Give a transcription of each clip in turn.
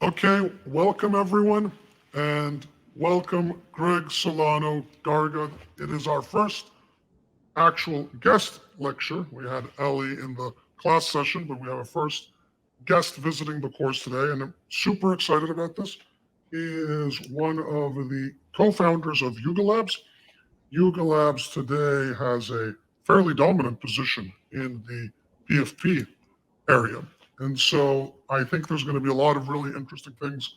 Okay, welcome everyone, and welcome Greg Solano Garga. It is our first actual guest lecture. We had Ellie in the class session, but we have a first guest visiting the course today, and I'm super excited about this. He is one of the co-founders of Yuga Labs. Yuga Labs today has a fairly dominant position in the PFP area. And so I think there's going to be a lot of really interesting things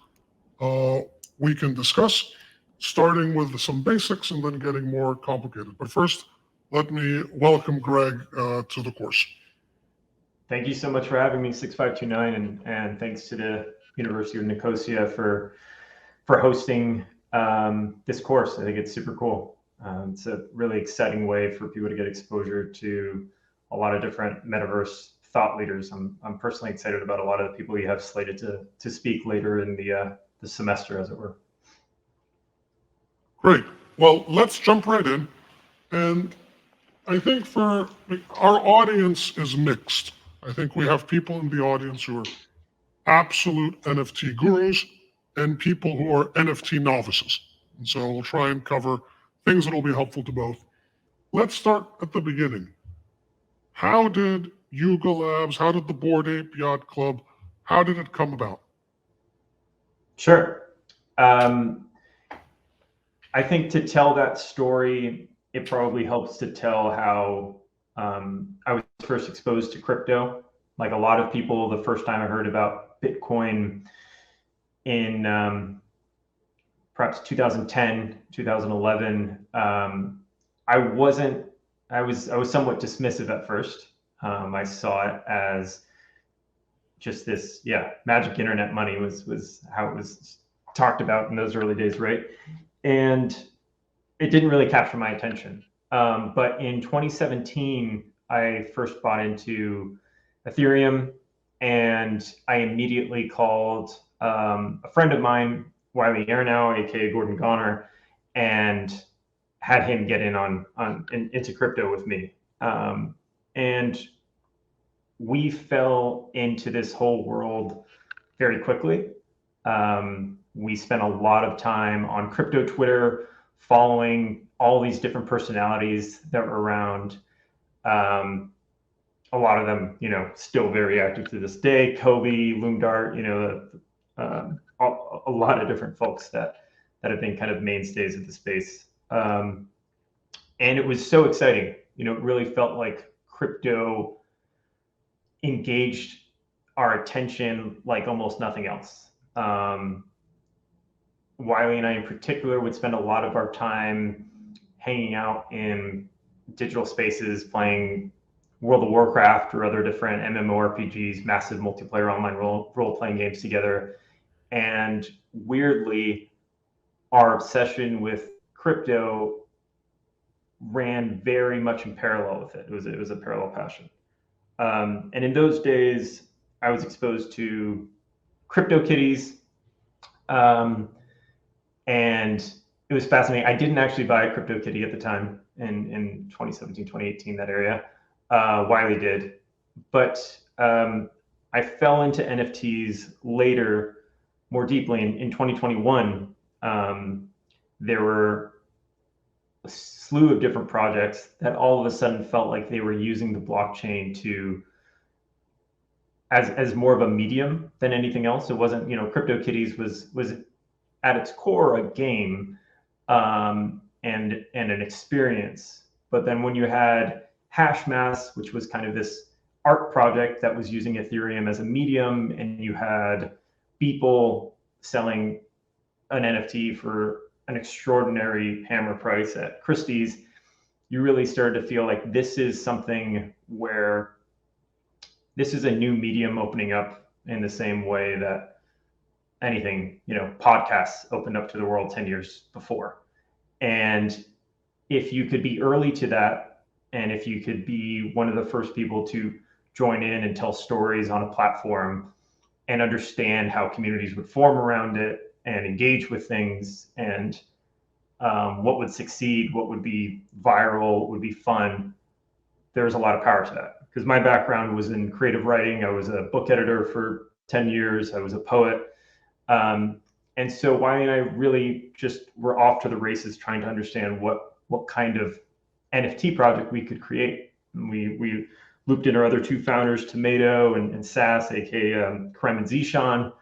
uh, we can discuss, starting with some basics and then getting more complicated. But first, let me welcome Greg to the course. Thank you so much for having me, 6529, and thanks to the University of Nicosia for hosting this course. I think it's super cool. It's a really exciting way for people to get exposure to a lot of different metaverse thought leaders. I'm personally excited about a lot of the people you have slated to speak later in the semester, as it were. Great. Well, let's jump right in. And I think for our audience is mixed. I think we have people in the audience who are absolute NFT gurus and people who are NFT novices. And so we'll try and cover things that will be helpful to both. Let's start at the beginning. How did Yuga Labs, how did the Bored Ape Yacht Club, how did it come about? Sure. I think to tell that story, it probably helps to tell how I was first exposed to crypto. Like a lot of people, the first time I heard about Bitcoin in perhaps 2010, 2011, I was somewhat dismissive at first. I saw it as just this, magic internet money was how it was talked about in those early days, right? And it didn't really capture my attention. But in 2017, I first bought into Ethereum, and I immediately called a friend of mine, Wiley Airnow, aka Gordon Goner, and had him get into crypto with me. And we fell into this whole world very quickly. We spent a lot of time on crypto Twitter, following all these different personalities that were around. A lot of them, still very active to this day. Kobe, Loomdart, a lot of different folks that have been kind of mainstays of the space. And it was so exciting. It really felt like crypto engaged our attention like almost nothing else. Wiley and I in particular would spend a lot of our time hanging out in digital spaces, playing World of Warcraft or other different MMORPGs, massive multiplayer online role-playing games together. And weirdly, our obsession with crypto ran very much in parallel with it. It was a parallel passion. And in those days, I was exposed to CryptoKitties, and it was fascinating. I didn't actually buy a CryptoKitty at the time in 2017, 2018, that area. Wiley did. But I fell into NFTs later, more deeply. In 2021, there were a slew of different projects that all of a sudden felt like they were using the blockchain as more of a medium than anything else. It wasn't, CryptoKitties was at its core a game and an experience. But then when you had Hashmass, which was kind of this art project that was using Ethereum as a medium, and you had Beeple selling an NFT for an extraordinary hammer price at Christie's, you really started to feel like this is something where this is a new medium opening up in the same way that anything, podcasts opened up to the world 10 years before. And if you could be early to that, and if you could be one of the first people to join in and tell stories on a platform and understand how communities would form around it and engage with things, and what would succeed, what would be viral, what would be fun, there's a lot of power to that. Because my background was in creative writing. I was a book editor for 10 years. I was a poet. And so Wiley and I really just were off to the races trying to understand what kind of NFT project we could create. And we looped in our other two founders, Tomato and Sass, aka Krem and Zishan,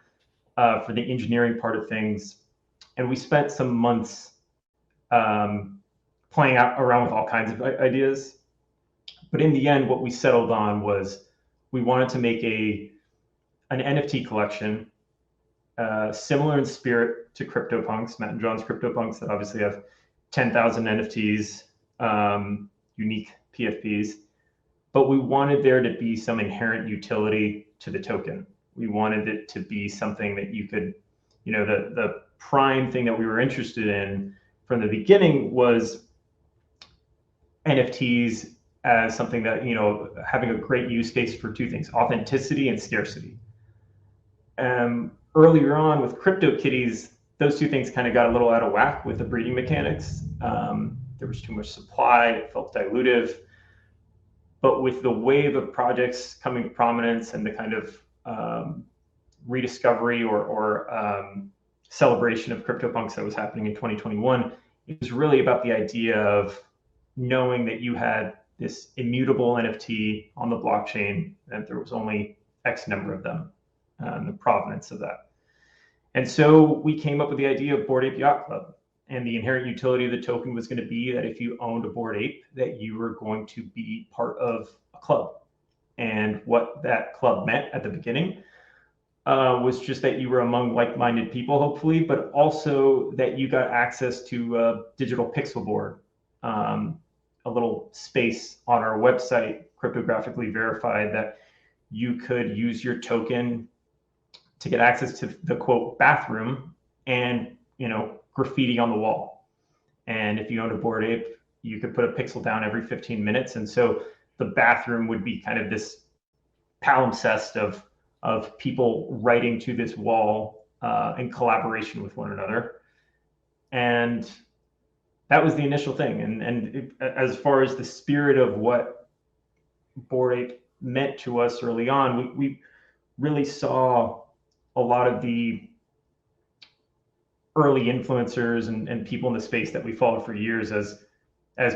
for the engineering part of things. And we spent some months playing around with all kinds of ideas. But in the end, what we settled on was we wanted to make an NFT collection similar in spirit to CryptoPunks, Matt and John's CryptoPunks, that obviously have 10,000 NFTs, unique PFPs. But we wanted there to be some inherent utility to the token. We wanted it to be something that you could, the prime thing that we were interested in from the beginning was NFTs as something that, having a great use case for two things: authenticity and scarcity. Earlier on with CryptoKitties, those two things kind of got a little out of whack with the breeding mechanics. There was too much supply, it felt dilutive. But with the wave of projects coming to prominence and the kind of rediscovery or celebration of CryptoPunks that was happening in 2021, it was really about the idea of knowing that you had this immutable NFT on the blockchain, and there was only X number of them, the provenance of that. And so we came up with the idea of Bored Ape Yacht Club. And the inherent utility of the token was going to be that if you owned a Bored Ape, that you were going to be part of a club. And what that club meant at the beginning was just that you were among like-minded people, hopefully, but also that you got access to a digital pixel board, a little space on our website, cryptographically verified, that you could use your token to get access to the quote bathroom and, graffiti on the wall. And if you owned a Bored Ape, you could put a pixel down every 15 minutes. And so the bathroom would be kind of this palimpsest of people writing to this wall in collaboration with one another. And that was the initial thing. And as far as the spirit of what Bored Ape meant to us early on, we really saw a lot of the early influencers and people in the space that we followed for years as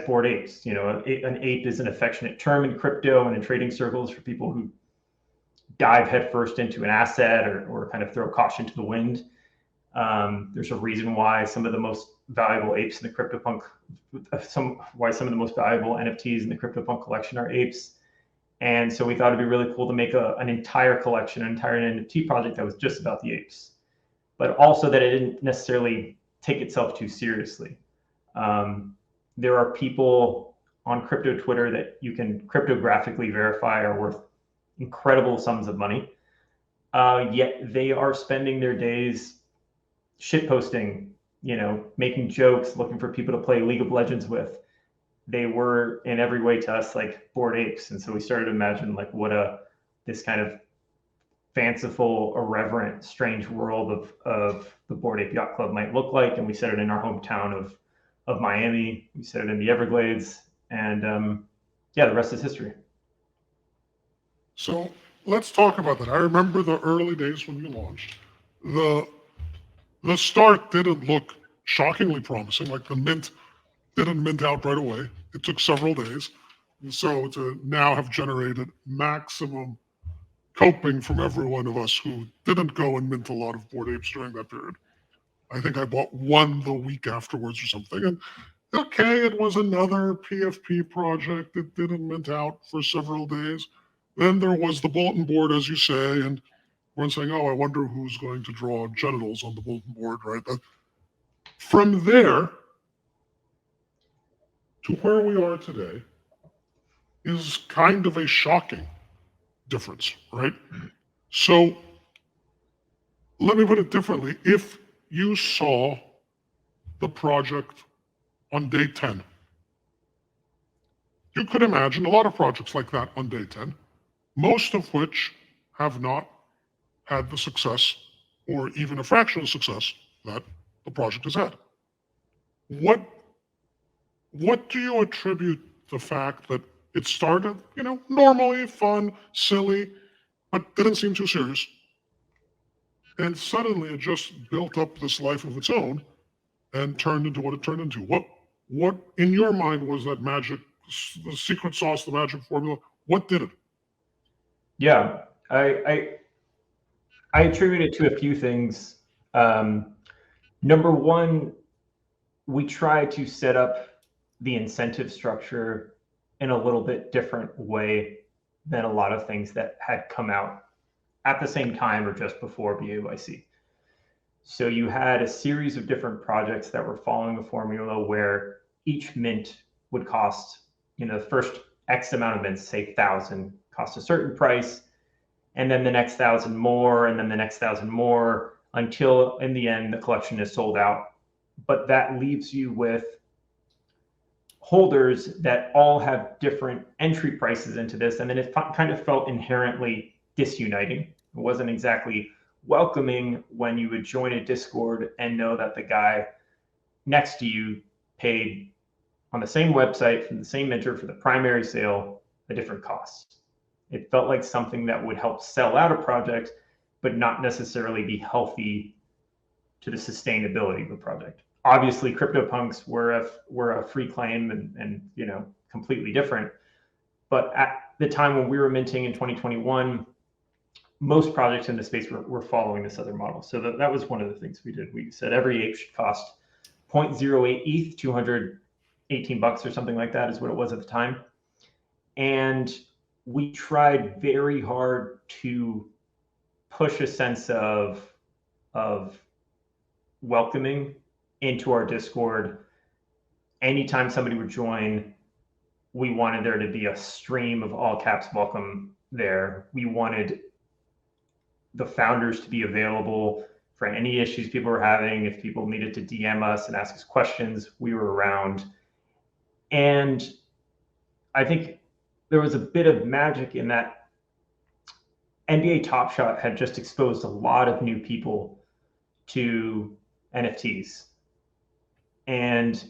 Bored Apes. An ape is an affectionate term in crypto and in trading circles for people who dive headfirst into an asset or kind of throw caution to the wind. There's a reason why some of the most valuable apes in the CryptoPunk, why some of the most valuable NFTs in the CryptoPunk collection are apes. And so we thought it'd be really cool to make an entire collection, an entire NFT project that was just about the apes, but also that it didn't necessarily take itself too seriously. There are people on crypto Twitter that you can cryptographically verify are worth incredible sums of money, yet they are spending their days shitposting, making jokes, looking for people to play League of Legends with. They were in every way to us like Bored Apes. And so we started to imagine like what this kind of fanciful, irreverent, strange world of the Bored Ape Yacht Club might look like. And we set it in our hometown of Miami. We set it in the Everglades. And the rest is history. So let's talk about that. I remember the early days when you launched. The start didn't look shockingly promising. Like the mint didn't mint out right away. It took several days. And so to now have generated maximum coping from every one of us who didn't go and mint a lot of Bored Apes during that period. I think I bought one the week afterwards or something. And okay, it was another PFP project. It didn't mint out for several days. Then there was the bulletin board, as you say, and everyone's saying, oh, I wonder who's going to draw genitals on the bulletin board, right? From there to where we are today is kind of a shocking difference, right? So let me put it differently. If you saw the project on day 10, you could imagine a lot of projects like that on day 10, most of which have not had the success or even a fraction of success that the project has had. What do you attribute the fact that it started, normally fun, silly, but didn't seem too serious? And suddenly it just built up this life of its own and turned into what it turned into. What in your mind was that magic, the secret sauce, the magic formula? What did it? Yeah, I attribute it to a few things. Number one, we try to set up the incentive structure in a little bit different way than a lot of things that had come out at the same time or just before BAYC. So you had a series of different projects that were following a formula where each mint would cost, the first X amount of mints, say 1,000, cost a certain price, and then the next 1,000 more, and then the next 1,000 more, until in the end the collection is sold out. But that leaves you with holders that all have different entry prices into this, and then it kind of felt inherently disuniting. It wasn't exactly welcoming when you would join a Discord and know that the guy next to you paid on the same website from the same minter for the primary sale a different cost. It felt like something that would help sell out a project, but not necessarily be healthy to the sustainability of a project. Obviously, CryptoPunks were a free claim and completely different. But at the time when we were minting in 2021, most projects in the space were following this other model. So that was one of the things we did. We said every ape should cost 0.08 ETH, 218 bucks or something like that is what it was at the time. And we tried very hard to push a sense of welcoming into our Discord. Anytime somebody would join, we wanted there to be a stream of all caps welcome there. We wanted the founders to be available for any issues people were having. If people needed to DM us and ask us questions, we were around. And I think there was a bit of magic in that NBA Top Shot had just exposed a lot of new people to NFTs. And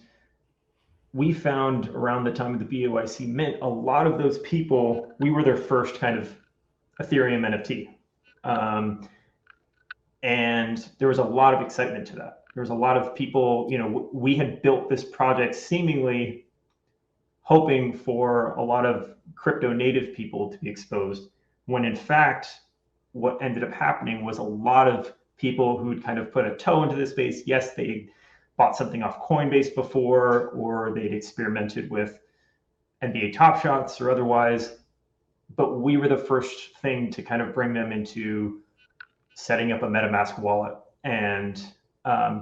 we found around the time of the BAYC mint, a lot of those people, we were their first kind of Ethereum NFT. And there was a lot of excitement to that. There was a lot of people, we had built this project seemingly hoping for a lot of crypto native people to be exposed, when in fact, what ended up happening was a lot of people who'd kind of put a toe into this space. Yes, they bought something off Coinbase before, or they'd experimented with NBA Top Shots or otherwise, but we were the first thing to kind of bring them into setting up a MetaMask wallet and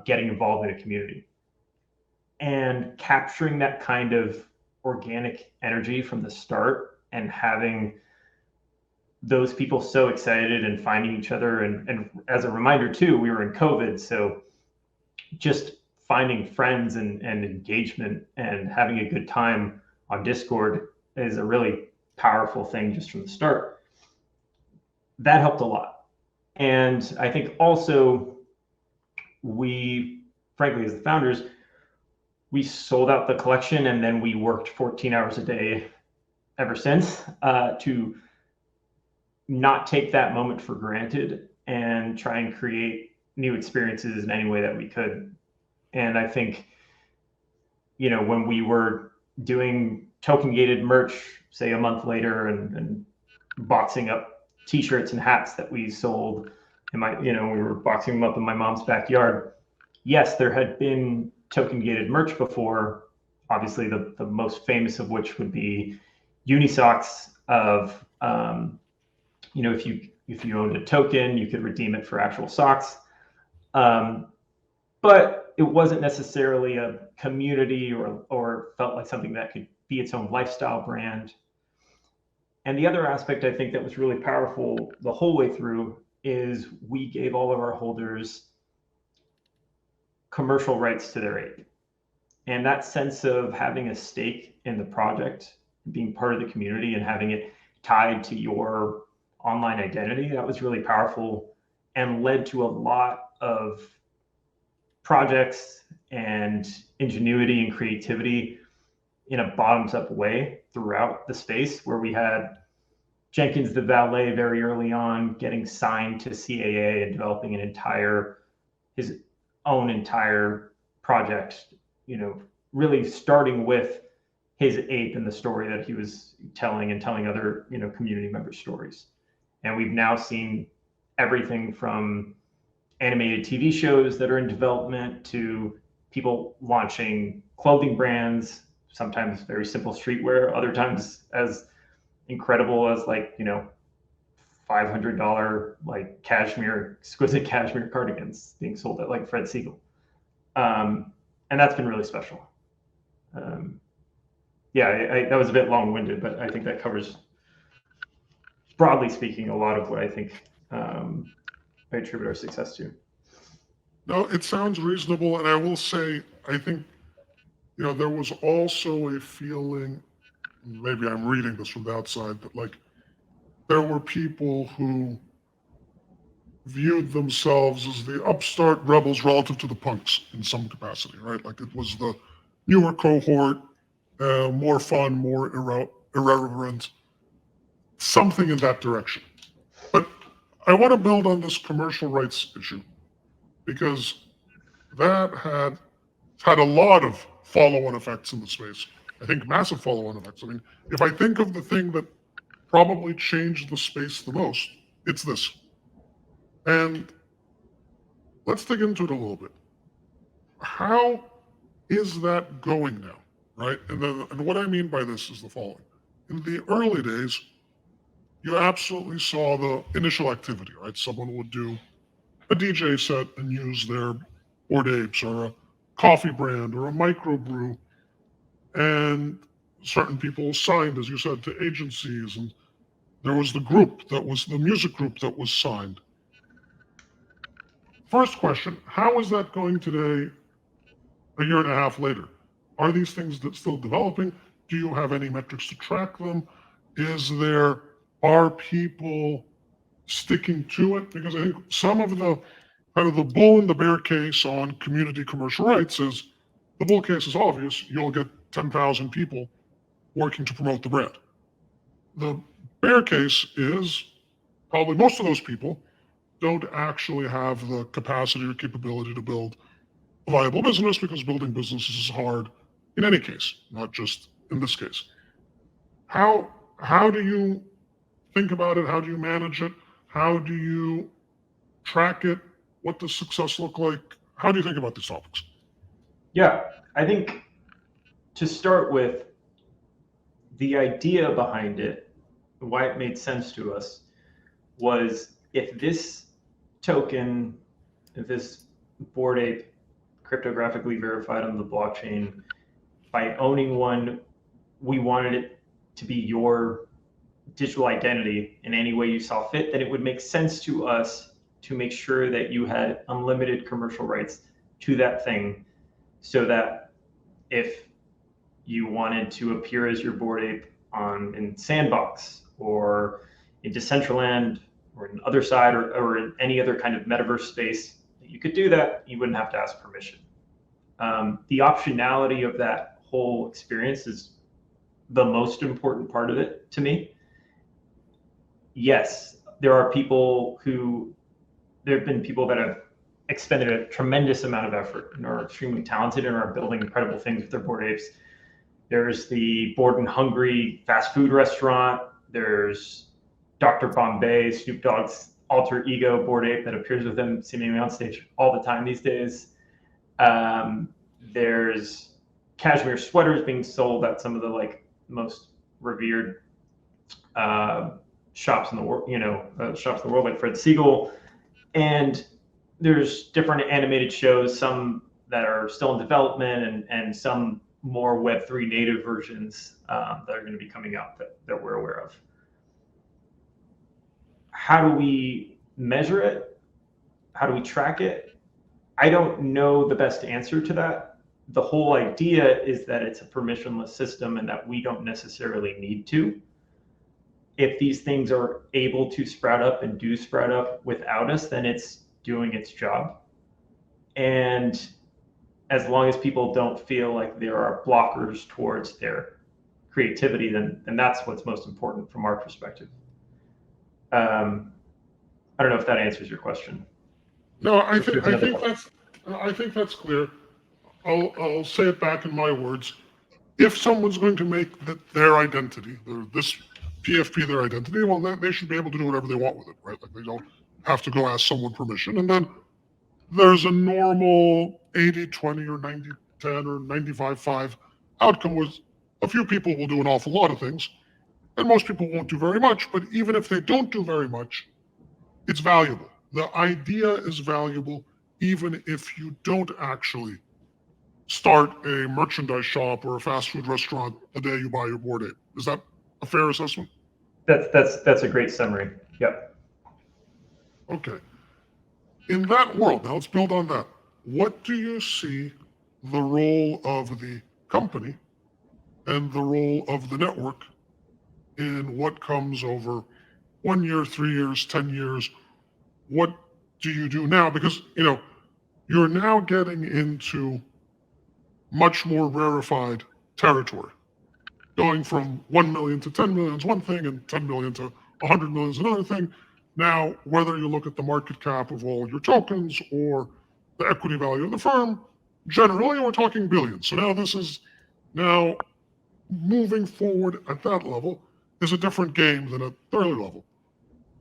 getting involved in a community. And capturing that kind of organic energy from the start and having those people so excited and finding each other. And as a reminder too, we were in COVID, so just finding friends and engagement and having a good time on Discord is a really powerful thing just from the start. That helped a lot. And I think also we, frankly, as the founders, we sold out the collection and then we worked 14 hours a day ever since to not take that moment for granted and try and create new experiences in any way that we could. And I think, when we were doing token gated merch, say a month later, and boxing up t-shirts and hats that we sold, and we were boxing them up in my mom's backyard. Yes, there had been token gated merch before, obviously the most famous of which would be Unisocks of, if you owned a token, you could redeem it for actual socks. But it wasn't necessarily a community or felt like something that could be its own lifestyle brand. And the other aspect I think that was really powerful the whole way through is we gave all of our holders commercial rights to their ape. And that sense of having a stake in the project, being part of the community and having it tied to your online identity, that was really powerful and led to a lot of projects and ingenuity and creativity in a bottoms up way throughout the space, where we had Jenkins the valet very early on, getting signed to CAA and developing his own entire project, really starting with his ape and the story that he was telling and telling other, community member stories. And we've now seen everything from animated TV shows that are in development to people launching clothing brands, sometimes very simple streetwear, other times as incredible as $500 exquisite cashmere cardigans being sold at Fred Segal. And that's been really special. That was a bit long-winded, but I think that covers, broadly speaking, a lot of what I think I attribute our success to. No, it sounds reasonable, and I will say, I think, there was also a feeling, maybe I'm reading this from the outside, that there were people who viewed themselves as the upstart rebels relative to the punks in some capacity, right? It was the newer cohort, more fun, more irreverent, something in that direction. But I want to build on this commercial rights issue because that had a lot of follow-on effects in the space. I think massive follow-on effects. I mean, if I think of the thing that probably changed the space the most, it's this. And let's dig into it a little bit. How is that going now, right? And what I mean by this is the following. In the early days, you absolutely saw the initial activity, right? Someone would do a DJ set and use their Bored Apes or a coffee brand or a microbrew. And certain people signed, as you said, to agencies. And there was the group that was the music group that was signed. First question, how is that going today, a year and a half later? Are these things still developing? Do you have any metrics to track them? Are people sticking to it? Because I think some of the kind of the bull and the bear case on community commercial rights is the bull case is obvious. You'll get 10,000 people working to promote the brand. The bear case is probably most of those people don't actually have the capacity or capability to build a viable business because building businesses is hard in any case, not just in this case. How do you think about it? How do you manage it? How do you track it? What does success look like? How do you think about these topics? Yeah, I think to start with, the idea behind it, why it made sense to us, was if this token, if this Bored Ape cryptographically verified on the blockchain, by owning one, we wanted it to be your digital identity in any way you saw fit, then it would make sense to us to make sure that you had unlimited commercial rights to that thing, so that if you wanted to appear as your Bored Ape in Sandbox or in Decentraland or in Other Side or in any other kind of metaverse space, you could do that. You wouldn't have to ask permission. The optionality of that whole experience is the most important part of it to me. Yes, there have been people that have expended a tremendous amount of effort and are extremely talented and are building incredible things with their Bored Apes. There's the Bored and Hungry fast food restaurant. There's Dr. Bombay, Snoop Dogg's alter ego Bored Ape that appears with him seemingly on stage all the time these days. There's cashmere sweaters being sold at some of the most revered shops in the world, like Fred Segal. And there's different animated shows, some that are still in development and some more Web3 native versions that are going to be coming out that we're aware of. How do we measure it? How do we track it? I don't know the best answer to that. The whole idea is that it's a permissionless system and that we don't necessarily need to. If these things are able to sprout up and do sprout up without us, then it's doing its job. And as long as people don't feel like there are blockers towards their creativity, then that's what's most important from our perspective. I don't know if that answers your question. No, If there's another question. I think that's clear. I'll say it back in my words. If someone's going to make their identity, this PFP their identity, well, then they should be able to do whatever they want with it, right? Like they don't have to go ask someone permission. And then there's a normal 80-20 or 90-10 or 95-5 outcome was a few people will do an awful lot of things, and most people won't do very much. But even if they don't do very much, it's valuable. The idea is valuable, even if you don't actually start a merchandise shop or a fast food restaurant the day you buy your Bored Ape. Is that a fair assessment? That's a great summary. Yep. Okay. In that world, now let's build on that. What do you see the role of the company and the role of the network in what comes over 1 year, 3 years, 10 years? What do you do now? Because, you're now getting into much more rarefied territory. Going from 1 million to 10 million is one thing, and 10 million to 100 million is another thing. Now, whether you look at the market cap of all your tokens or the equity value of the firm, generally we're talking billions. So now this is now moving forward at that level is a different game than at the early level.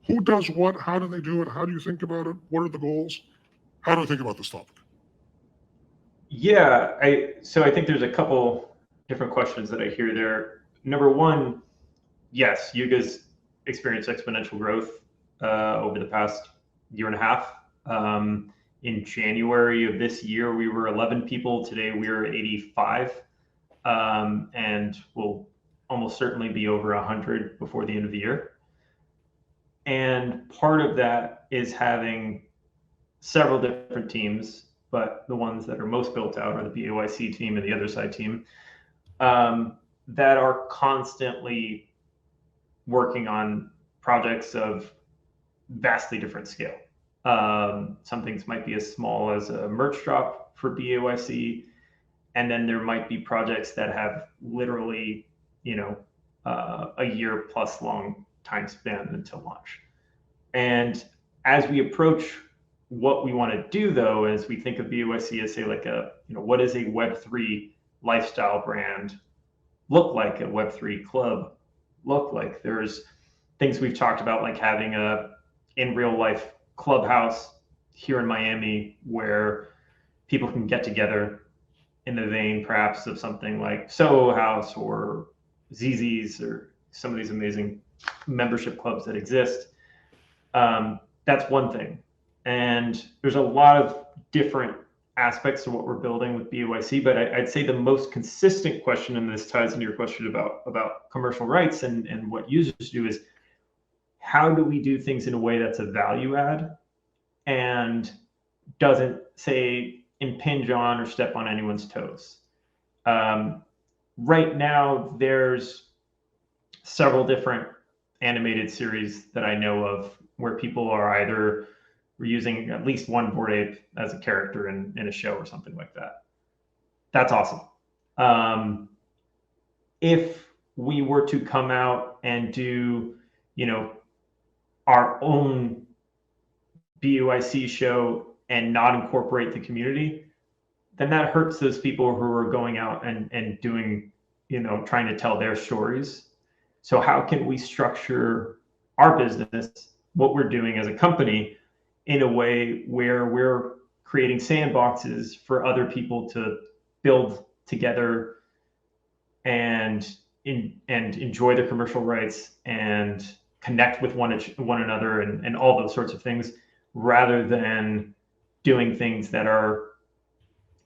Who does what? How do they do it? How do you think about it? What are the goals? How do I think about this topic? Yeah, so I think there's a couple different questions that I hear there. Number one, yes, Yuga's experienced exponential growth over the past year and a half. In January of this year, we were 11 people. Today, we're 85, and we'll almost certainly be over 100 before the end of the year. And part of that is having several different teams, but the ones that are most built out are the BAYC team and the other side team, that are constantly working on projects of vastly different scale. Some things might be as small as a merch drop for BAYC, and then there might be projects that have literally, a year plus long time span until launch. And as we approach what we want to do, though, as we think of BAYC as say like what does a Web3 lifestyle brand look like, a Web3 club look like? There's things we've talked about, like having a in real life clubhouse here in Miami where people can get together in the vein perhaps of something like Soho House or ZZ's or some of these amazing membership clubs that exist. That's one thing. And there's a lot of different aspects to what we're building with BAYC, but I'd say the most consistent question, and this ties into your question about commercial rights and what users do, is how do we do things in a way that's a value add and doesn't, say, impinge on or step on anyone's toes. Right now, there's several different animated series that I know of where people are either using at least one Bored Ape as a character in a show or something like that. That's awesome. If we were to come out and do, our own BUIC show and not incorporate the community, then that hurts those people who are going out and doing, trying to tell their stories. So how can we structure our business, what we're doing as a company, in a way where we're creating sandboxes for other people to build together and enjoy the commercial rights and connect with one another and all those sorts of things, rather than doing things that are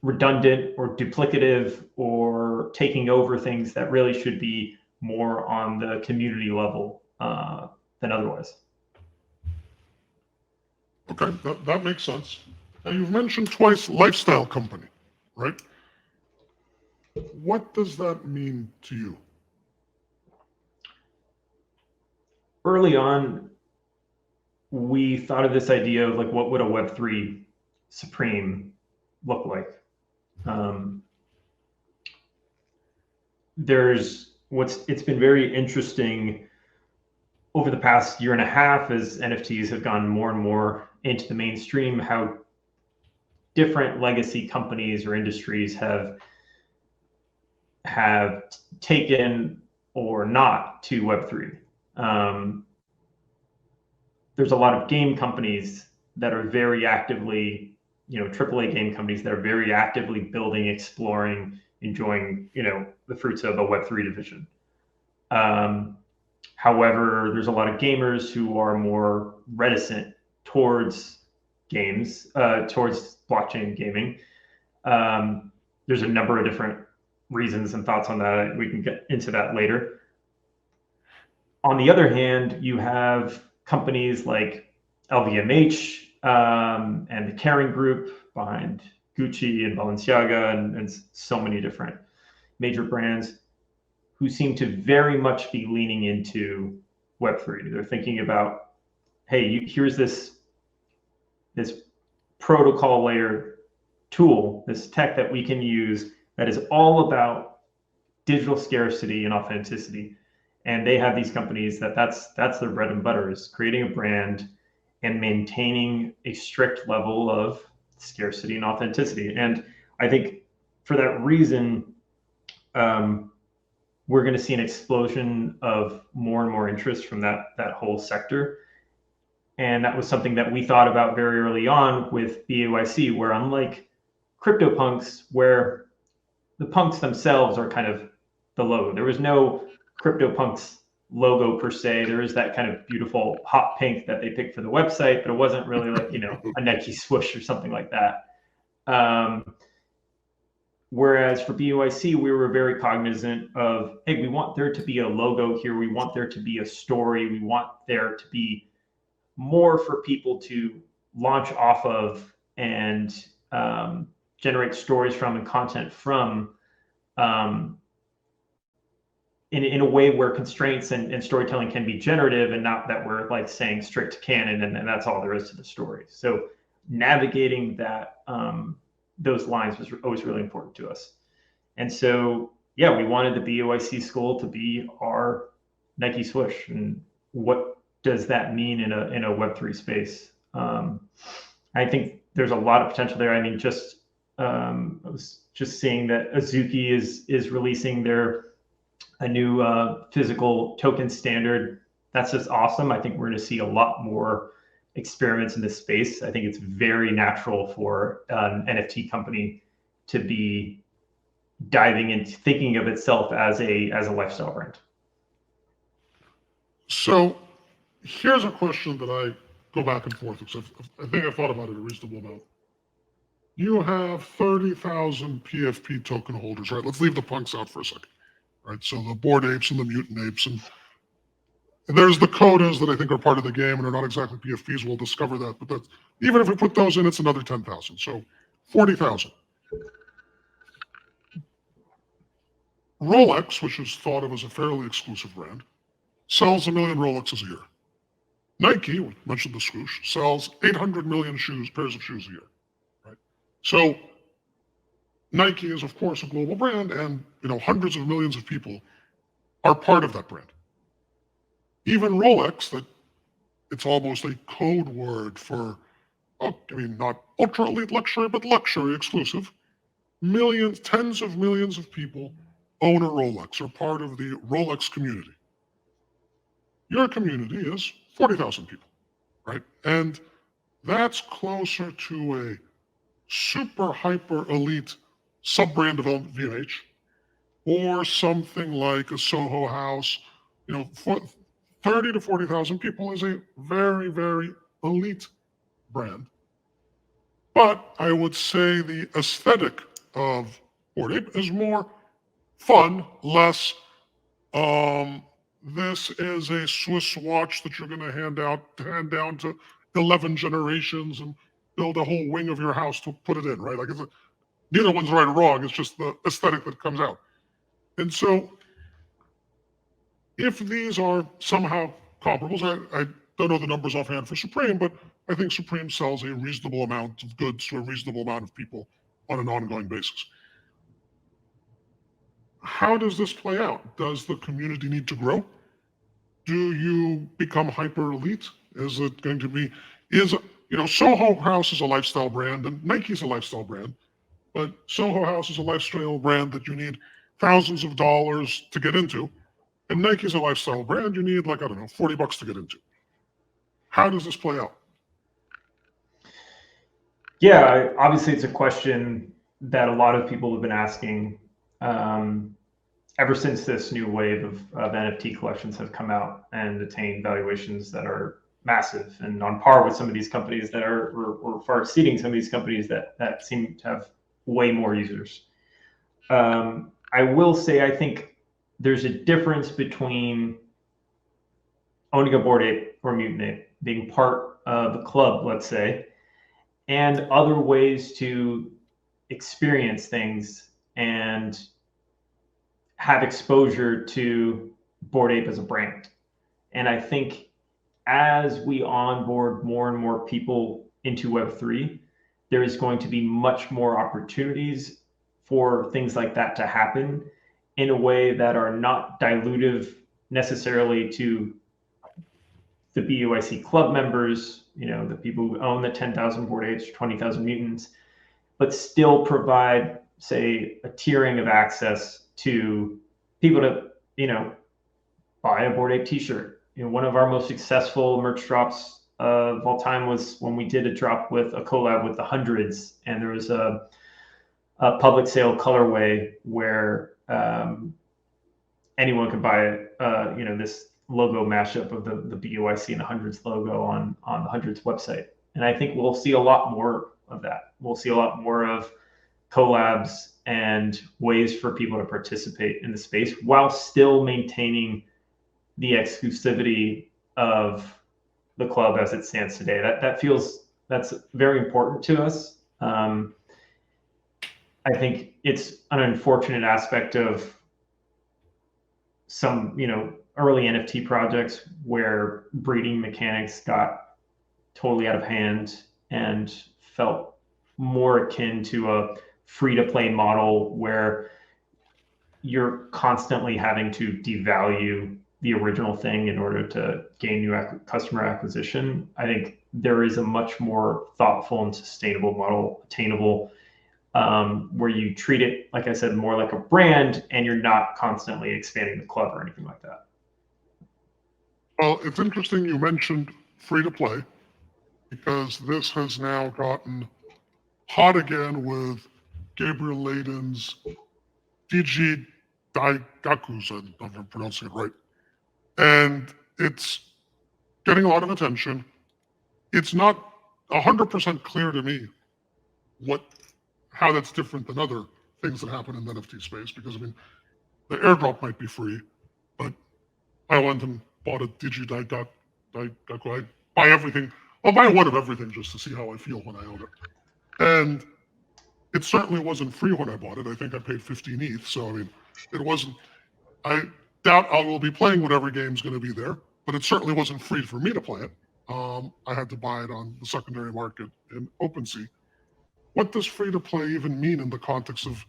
redundant or duplicative or taking over things that really should be more on the community level than otherwise. Okay, that makes sense. Now you've mentioned twice lifestyle company, right? What does that mean to you? Early on, we thought of this idea of like, what would a Web3 Supreme look like? It's been very interesting over the past year and a half, as NFTs have gone more and more into the mainstream, how different legacy companies or industries have taken or not to Web3. There's a lot of game companies that are very actively, AAA game companies that are very actively building, exploring, enjoying, the fruits of a Web3 division. However, there's a lot of gamers who are more reticent towards games, towards blockchain gaming. There's a number of different reasons and thoughts on that. We can get into that later. On the other hand, you have companies like LVMH and the Kering Group behind Gucci and Balenciaga and so many different major brands who seem to very much be leaning into Web3. They're thinking about, hey, here's this protocol layer tool, this tech that we can use that is all about digital scarcity and authenticity. And they have these companies that's their bread and butter, is creating a brand and maintaining a strict level of scarcity and authenticity. And I think for that reason, we're going to see an explosion of more and more interest from that whole sector. And that was something that we thought about very early on with BAYC, where unlike CryptoPunks, where the punks themselves are kind of the logo. There was no CryptoPunks logo per se. There is that kind of beautiful hot pink that they picked for the website, but it wasn't really like, a Nike swoosh or something like that. Whereas for BAYC, we were very cognizant of, hey, we want there to be a logo here. We want there to be a story. We want there to be more for people to launch off of and generate stories from and content from in a way where constraints and storytelling can be generative and not that we're like saying strict canon and that's all there is to the story. So navigating that those lines was always really important to us. And so, yeah, we wanted the BAYC school to be our Nike swoosh. And what does that mean in a Web3 space? I think there's a lot of potential there. I mean, I was just seeing that Azuki is releasing a new physical token standard. That's just awesome. I think we're going to see a lot more experiments in this space. I think it's very natural for an NFT company to be diving into thinking of itself as a lifestyle brand. So here's a question that I go back and forth with. I think I've thought about it a reasonable amount. You have 30,000 PFP token holders, right? Let's leave the punks out for a second, right? So the Bored Apes and the Mutant Apes, and there's the codas that I think are part of the game and are not exactly PFPs. We'll discover that, but even if we put those in, it's another 10,000. So 40,000. Rolex, which is thought of as a fairly exclusive brand, sells 1 million Rolexes a year. Nike, we mentioned the swoosh, sells 800 million pairs of shoes a year. Right? So Nike is, of course, a global brand, and hundreds of millions of people are part of that brand. Even Rolex, that it's almost a code word for, not ultra elite luxury, but luxury exclusive. Millions, tens of millions of people own a Rolex, are part of the Rolex community. Your community is 40,000 people, right? And that's closer to a super hyper elite sub-brand of LVMH or something like a Soho House. 30 to 40,000 people is a very, very elite brand. But I would say the aesthetic of Bored Ape is more fun, less, this is a Swiss watch that you're going to hand down to 11 generations and build a whole wing of your house to put it in, right? Like neither one's right or wrong. It's just the aesthetic that comes out. And so if these are somehow comparables, I don't know the numbers offhand for Supreme, but I think Supreme sells a reasonable amount of goods to a reasonable amount of people on an ongoing basis. How does this play out? Does the community need to grow? do you become hyper elite? Is it going to be, Soho House is a lifestyle brand and Nike's a lifestyle brand, but Soho House is a lifestyle brand that you need thousands of dollars to get into. And Nike's a lifestyle brand you need, like, I don't know, $40 to get into. How does this play out? Yeah, obviously it's a question that a lot of people have been asking ever since this new wave of NFT collections have come out and attained valuations that are massive and on par with some of these companies that are, or far exceeding some of these companies that seem to have way more users. I will say, I think there's a difference between owning a Bored Ape or Mutant Ape, being part of the club, let's say, and other ways to experience things and have exposure to Bored Ape as a brand. And I think as we onboard more and more people into Web3, there is going to be much more opportunities for things like that to happen in a way that are not dilutive necessarily to the BUIC club members, the people who own the 10,000 Bored Apes, 20,000 mutants, but still provide, say, a tiering of access to people to, buy a Bored Ape t-shirt. One of our most successful merch drops of all time was when we did a drop with a collab with the Hundreds, and there was a public sale colorway where anyone could buy it. This logo mashup of the BUIC and the Hundreds logo on the Hundreds website. And I think we'll see a lot more of that. We'll see a lot more of collabs and ways for people to participate in the space while still maintaining the exclusivity of the club as it stands today. That's very important to us. I think it's an unfortunate aspect of some, early NFT projects where breeding mechanics got totally out of hand and felt more akin to a free-to-play model where you're constantly having to devalue the original thing in order to gain new customer acquisition. I think there is a much more thoughtful and sustainable model attainable where you treat it, like I said, more like a brand and you're not constantly expanding the club or anything like that. Well, it's interesting you mentioned free to play because this has now gotten hot again with Gabriel Layden's Digi Daigakus, if I'm pronouncing it right. And it's getting a lot of attention. It's not 100% clear to me how that's different than other things that happen in the NFT space, because the airdrop might be free, but I went and bought a Digi I buy everything. I'll buy one of everything just to see how I feel when I own it. And it certainly wasn't free when I bought it. I think I paid 15 ETH. So, it wasn't, I doubt I will be playing whatever game's going to be there, but it certainly wasn't free for me to play it. I had to buy it on the secondary market in OpenSea. What does free to play even mean in the context of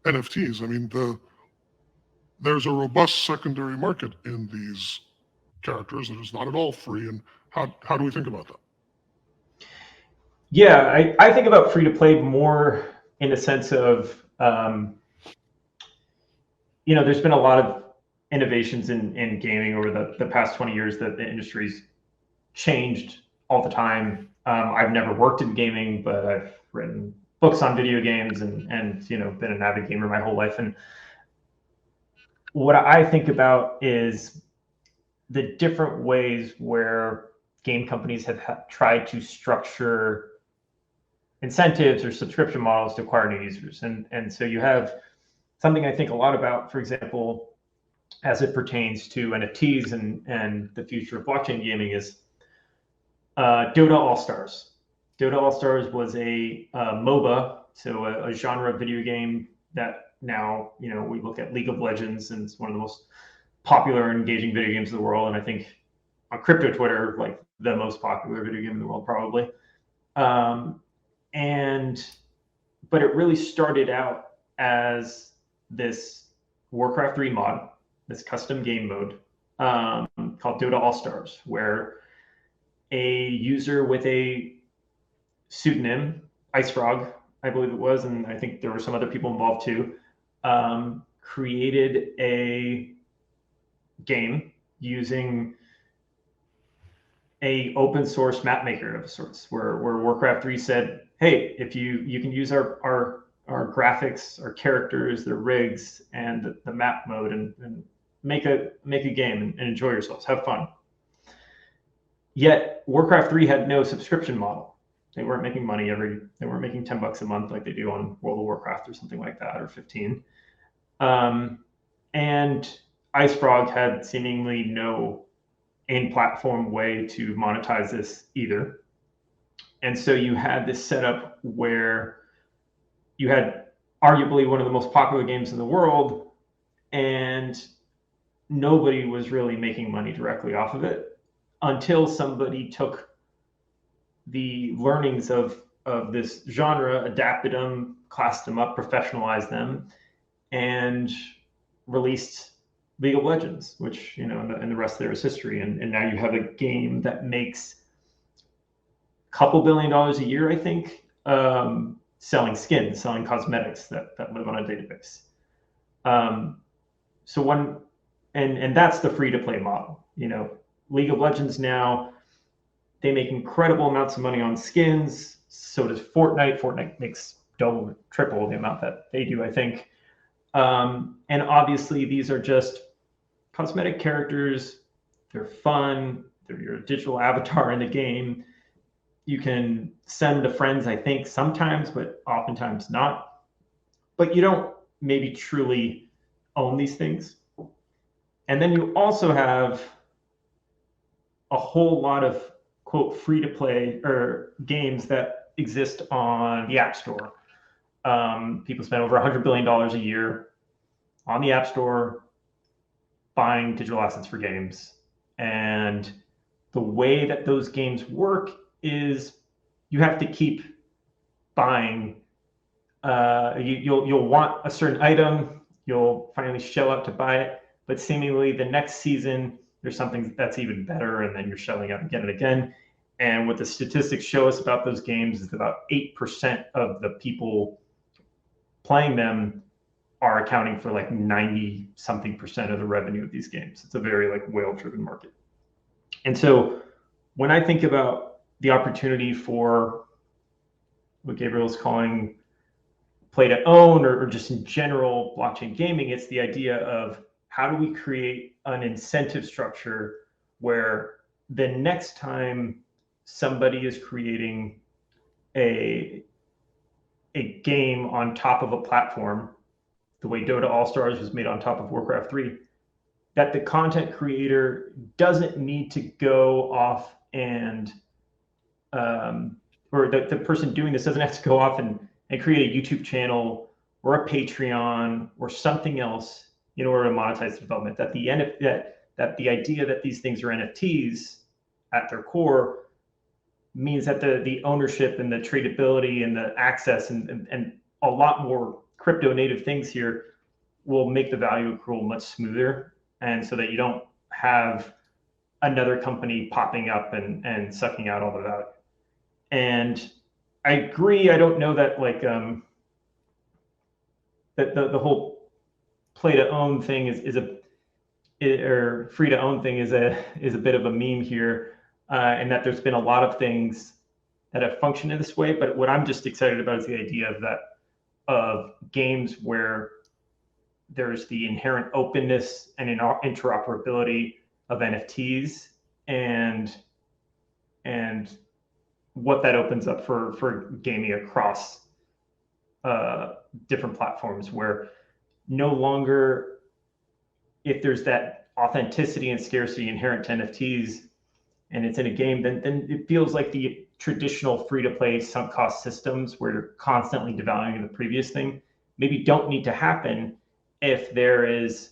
NFTs? There's a robust secondary market in these characters that is not at all free. And how do we think about that? Yeah, I think about free to play more in the sense of, there's been a lot of innovations in gaming over the past 20 years that the industry's changed all the time. I've never worked in gaming, but I've written books on video games and been an avid gamer my whole life. And what I think about is the different ways where game companies have tried to structure incentives or subscription models to acquire new users. And so you have something I think a lot about, for example, as it pertains to NFTs and the future of blockchain gaming is Dota All-Stars. Dota All-Stars was a MOBA, so a genre of video game that now, we look at League of Legends, and it's one of the most popular and engaging video games in the world. And I think on crypto Twitter, like the most popular video game in the world, probably. But it really started out as this Warcraft 3 mod, this custom game mode called Dota All Stars, where a user with a pseudonym, Ice Frog, I believe it was, and I think there were some other people involved too, created a game using a open source map maker of sorts, where Warcraft 3 said, hey, if you can use our graphics, our characters, their rigs, and the map mode, and make a game and enjoy yourselves, have fun. Yet Warcraft 3 had no subscription model. They weren't making money they weren't making $10 a month like they do on World of Warcraft or something like that, or 15. And Ice Frog had seemingly no in-platform way to monetize this either. And so you had this setup where you had arguably one of the most popular games in the world, and nobody was really making money directly off of it until somebody took the learnings of this genre, adapted them, classed them up, professionalized them, and released League of Legends, which, and the rest there is history. And now you have a game that makes a couple $2 billion a year, I think, selling skins, selling cosmetics that live on a database. And that's the free-to-play model. League of Legends now, they make incredible amounts of money on skins. So does Fortnite. Fortnite makes double, triple the amount that they do, I think. And obviously, these are just cosmetic characters. They're fun. They're your digital avatar in the game. You can send to friends, I think, sometimes, but oftentimes not. But you don't maybe truly own these things. And then you also have a whole lot of, quote, free-to-play or games that exist on the App Store. People spend over $100 billion a year on the App Store buying digital assets for games. And the way that those games work is you have to keep buying. You'll want a certain item. You'll finally shell out to buy it. But seemingly the next season, there's something that's even better, and then you're shelling out again and again. And what the statistics show us about those games is about 8% of the people playing them are accounting for like 90-something% of the revenue of these games. It's a very like whale-driven market. And so when I think about the opportunity for what Gabriel is calling play to own, or just in general blockchain gaming, it's the idea of how do we create an incentive structure where the next time somebody is creating a game on top of a platform, the way Dota All Stars was made on top of Warcraft 3, that the content creator doesn't need to go off and, or the person doing this doesn't have to go off and create a YouTube channel or a Patreon or something else in order to monetize the development. That the idea that these things are NFTs at their core means that the ownership and the tradability and the access and a lot more crypto native things here will make the value accrual much smoother, and so that you don't have another company popping up and sucking out all the value. And I agree. I don't know that like that the whole play to own thing or free to own thing is a bit of a meme here, and that there's been a lot of things that have functioned in this way. But what I'm just excited about is the idea of games where there's the inherent openness and interoperability of NFTs, and what that opens up for gaming across different platforms, where no longer, if there's that authenticity and scarcity inherent to NFTs and it's in a game, then it feels like the traditional free-to-play sunk cost systems where you're constantly devaluing the previous thing maybe don't need to happen if there is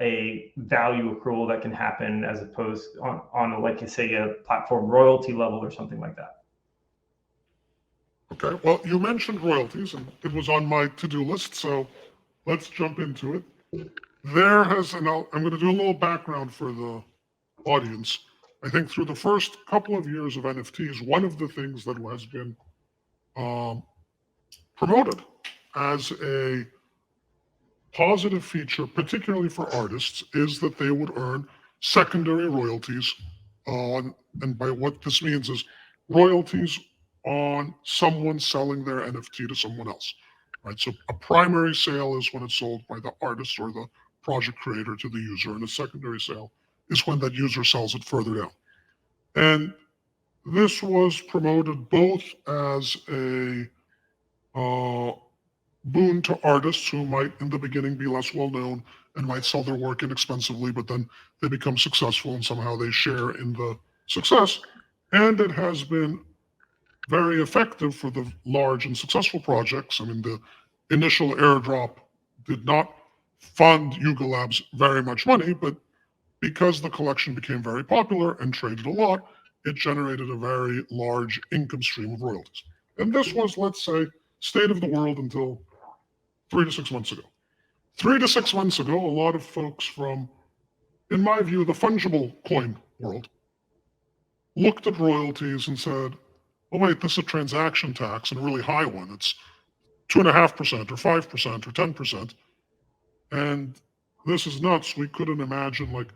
a value accrual that can happen, as opposed on like you say, a platform royalty level or something like that. Okay, well, you mentioned royalties, and it was on my to-do list, so let's jump into it. there has, and I'm going to do a little background for the audience. I think through the first couple of years of NFTs, one of the things that has been um, promoted as a positive feature, particularly for artists, is that they would earn secondary royalties on, and by what this means is royalties on someone selling their NFT to someone else, right? So a primary sale is when it's sold by the artist or the project creator to the user, and a secondary sale is when that user sells it further down. And this was promoted both as a uh, boon to artists who might in the beginning be less well known and might sell their work inexpensively, but then they become successful and somehow they share in the success. And it has been very effective for the large and successful projects. I mean, the initial airdrop did not fund Yuga Labs very much money, but because the collection became very popular and traded a lot, it generated a very large income stream of royalties. And this was, let's say, state of the world until 3 to 6 months ago. 3 to 6 months ago, a lot of folks from, in my view, the fungible coin world looked at royalties and said, oh, wait, this is a transaction tax and a really high one. It's 2.5% or 5% or 10%. And this is nuts. We couldn't imagine like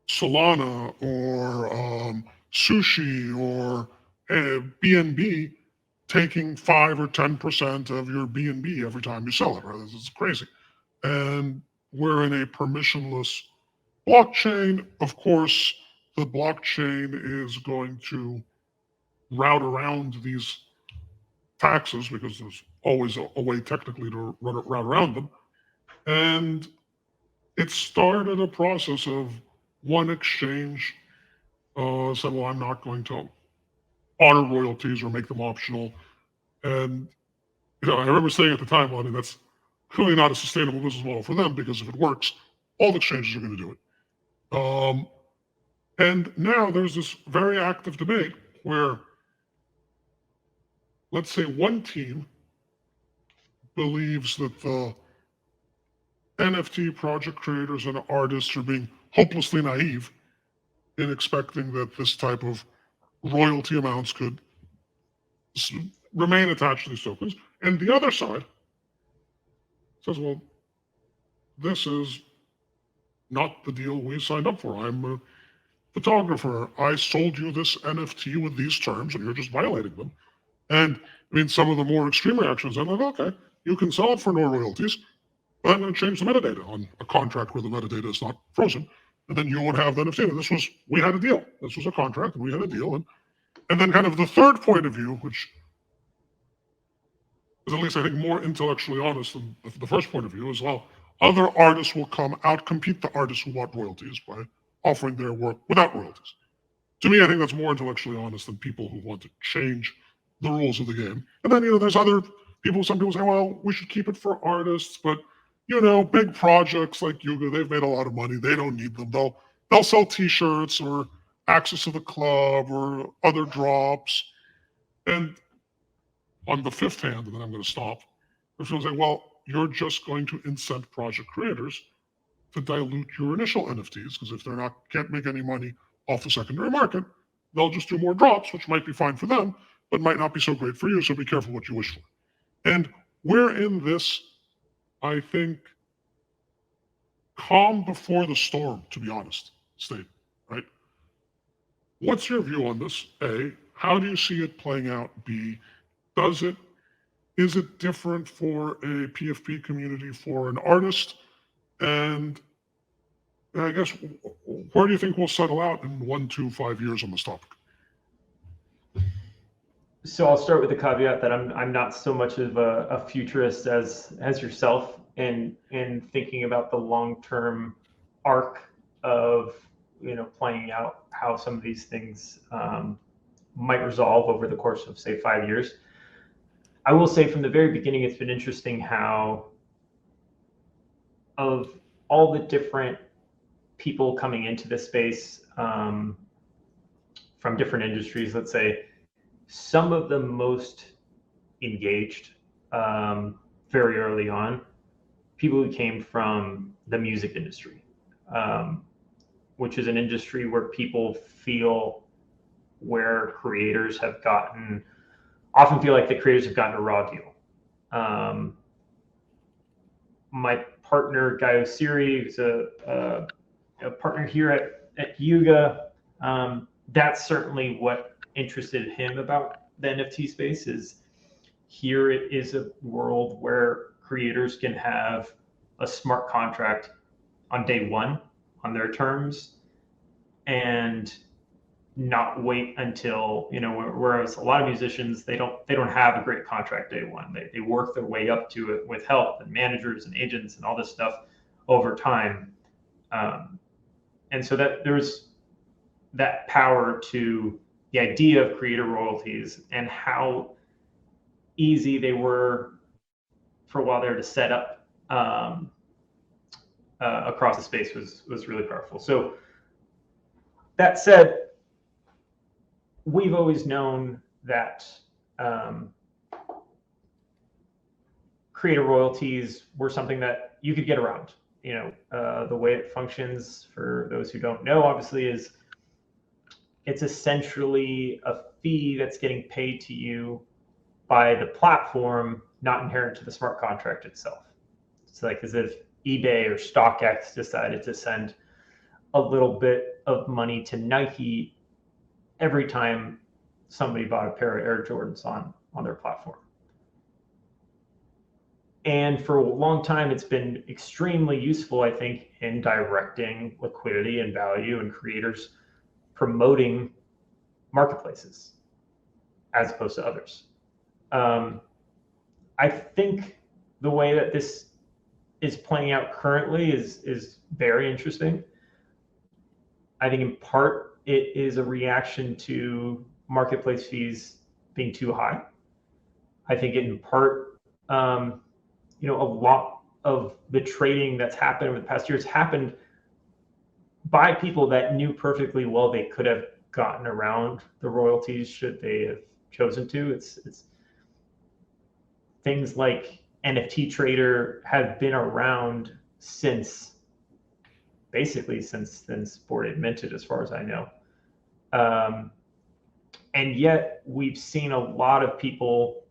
Solana or sushi or BNB taking 5 or 10% of your BNB every time you sell it. Right? This is crazy. And we're in a permissionless blockchain. Of course, the blockchain is going to route around these taxes because there's always a way technically to route around them. And it started a process of one exchange said, well, I'm not going to honor royalties or make them optional. And I remember saying at the time, well, I mean, that's clearly not a sustainable business model for them because if it works, all the exchanges are going to do it. And now there's this very active debate where, let's say, one team believes that the NFT project creators and artists are being hopelessly naive in expecting that this type of royalty amounts could remain attached to these tokens. And the other side says, well, this is not the deal we signed up for. I'm a photographer. I sold you this NFT with these terms, and you're just violating them. And I mean, some of the more extreme reactions, I'm like, okay, you can sell it for no royalties, but I'm going to change the metadata on a contract where the metadata is not frozen. And then you won't have the NFT. We had a deal. This was a contract, and we had a deal. And then kind of the third point of view, which is at least I think more intellectually honest than the first point of view, is well, other artists will come out compete the artists who want royalties by offering their work without royalties. To me, I think that's more intellectually honest than people who want to change the rules of the game. And then there's other people. Some people say, well, we should keep it for artists, but big projects like Yuga, they've made a lot of money. They don't need them. They'll sell T-shirts or access to the club or other drops. And on the fifth hand, and then I'm going to stop, there's going to say, well, you're just going to incent project creators to dilute your initial NFTs because if they're can't make any money off the secondary market, they'll just do more drops, which might be fine for them, but might not be so great for you. So be careful what you wish for. And we're in this, I think, calm before the storm, to be honest, state, right? What's your view on this? A, how do you see it playing out? B, is it different for a PFP community for an artist? And I guess, where do you think we'll settle out in 1, 2, 5 years on this topic? So I'll start with the caveat that I'm not so much of a futurist as yourself in thinking about the long-term arc of playing out how some of these things might resolve over the course of say 5 years. I will say from the very beginning, it's been interesting how of all the different people coming into this space from different industries, let's say, some of the most engaged very early on people who came from the music industry, which is an industry where people feel where creators have gotten, often feel like the creators have gotten a raw deal. My partner, Guy Osiri, who's a partner here at Yuga, that's certainly what interested him about the NFT space. Is here it is a world where creators can have a smart contract on day one on their terms and not wait until, whereas a lot of musicians, they don't have a great contract day one. They work their way up to it with help and managers and agents and all this stuff over time. And so that there's that power to the idea of creator royalties, and how easy they were for a while there to set up across the space was really powerful. So that said, we've always known that creator royalties were something that you could get around. The way it functions, for those who don't know, obviously, is it's essentially a fee that's getting paid to you by the platform, not inherent to the smart contract itself. It's like as if eBay or StockX decided to send a little bit of money to Nike every time somebody bought a pair of Air Jordans on their platform. And for a long time, it's been extremely useful, I think, in directing liquidity and value and creators promoting marketplaces as opposed to others. I think the way that this is playing out currently is very interesting. I think in part it is a reaction to marketplace fees being too high. I think in part, a lot of the trading that's happened over the past years happened by people that knew perfectly well they could have gotten around the royalties should they have chosen to. It's things like NFT Trader have been around basically since Bored Ape minted, as far as I know. And yet we've seen a lot of people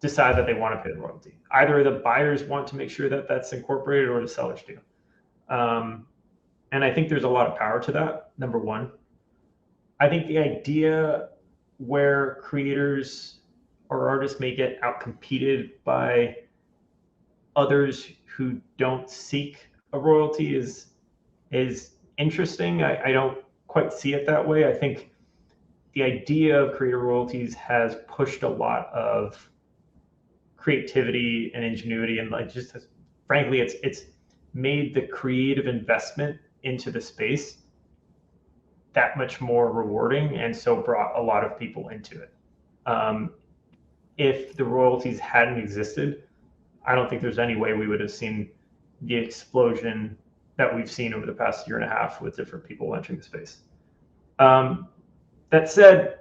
decide that they want to pay the royalty. Either the buyers want to make sure that that's incorporated, or the sellers do. And I think there's a lot of power to that, number one. I think the idea where creators or artists may get outcompeted by others who don't seek a royalty is interesting. I don't quite see it that way. I think the idea of creator royalties has pushed a lot of creativity and ingenuity, and frankly, it's made the creative investment into the space that much more rewarding, and so brought a lot of people into it. If the royalties hadn't existed, I don't think there's any way we would have seen the explosion that we've seen over the past year and a half with different people entering the space. That said,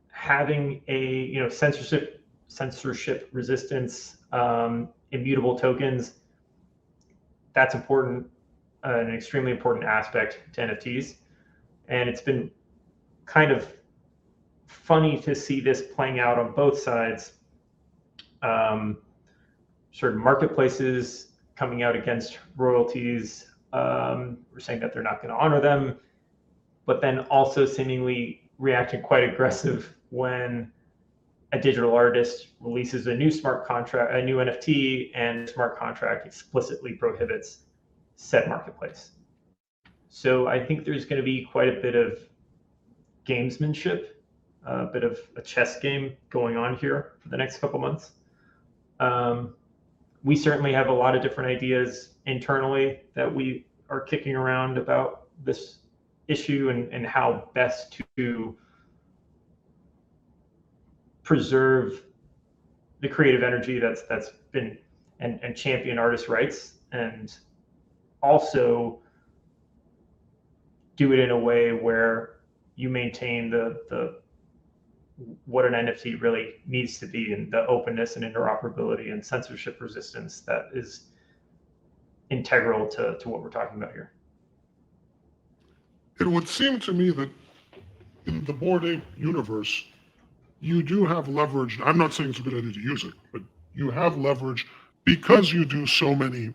having a censorship resistance, immutable tokens, that's important, an extremely important aspect to NFTs. And it's been kind of funny to see this playing out on both sides. Certain marketplaces coming out against royalties, we're saying that they're not going to honor them, but then also seemingly reacting quite aggressive when a digital artist releases a new smart contract, a new NFT, and smart contract explicitly prohibits said marketplace. So I think there's going to be quite a bit of gamesmanship, a bit of a chess game going on here for the next couple months. We certainly have a lot of different ideas internally that we are kicking around about this issue and how best to preserve the creative energy that's been and champion artist rights, and also do it in a way where you maintain the what an NFT really needs to be, and the openness and interoperability and censorship resistance that is integral to what we're talking about here. It would seem to me that in the Bored Ape universe, you do have leverage. I'm not saying it's a good idea to use it, but you have leverage because you do so many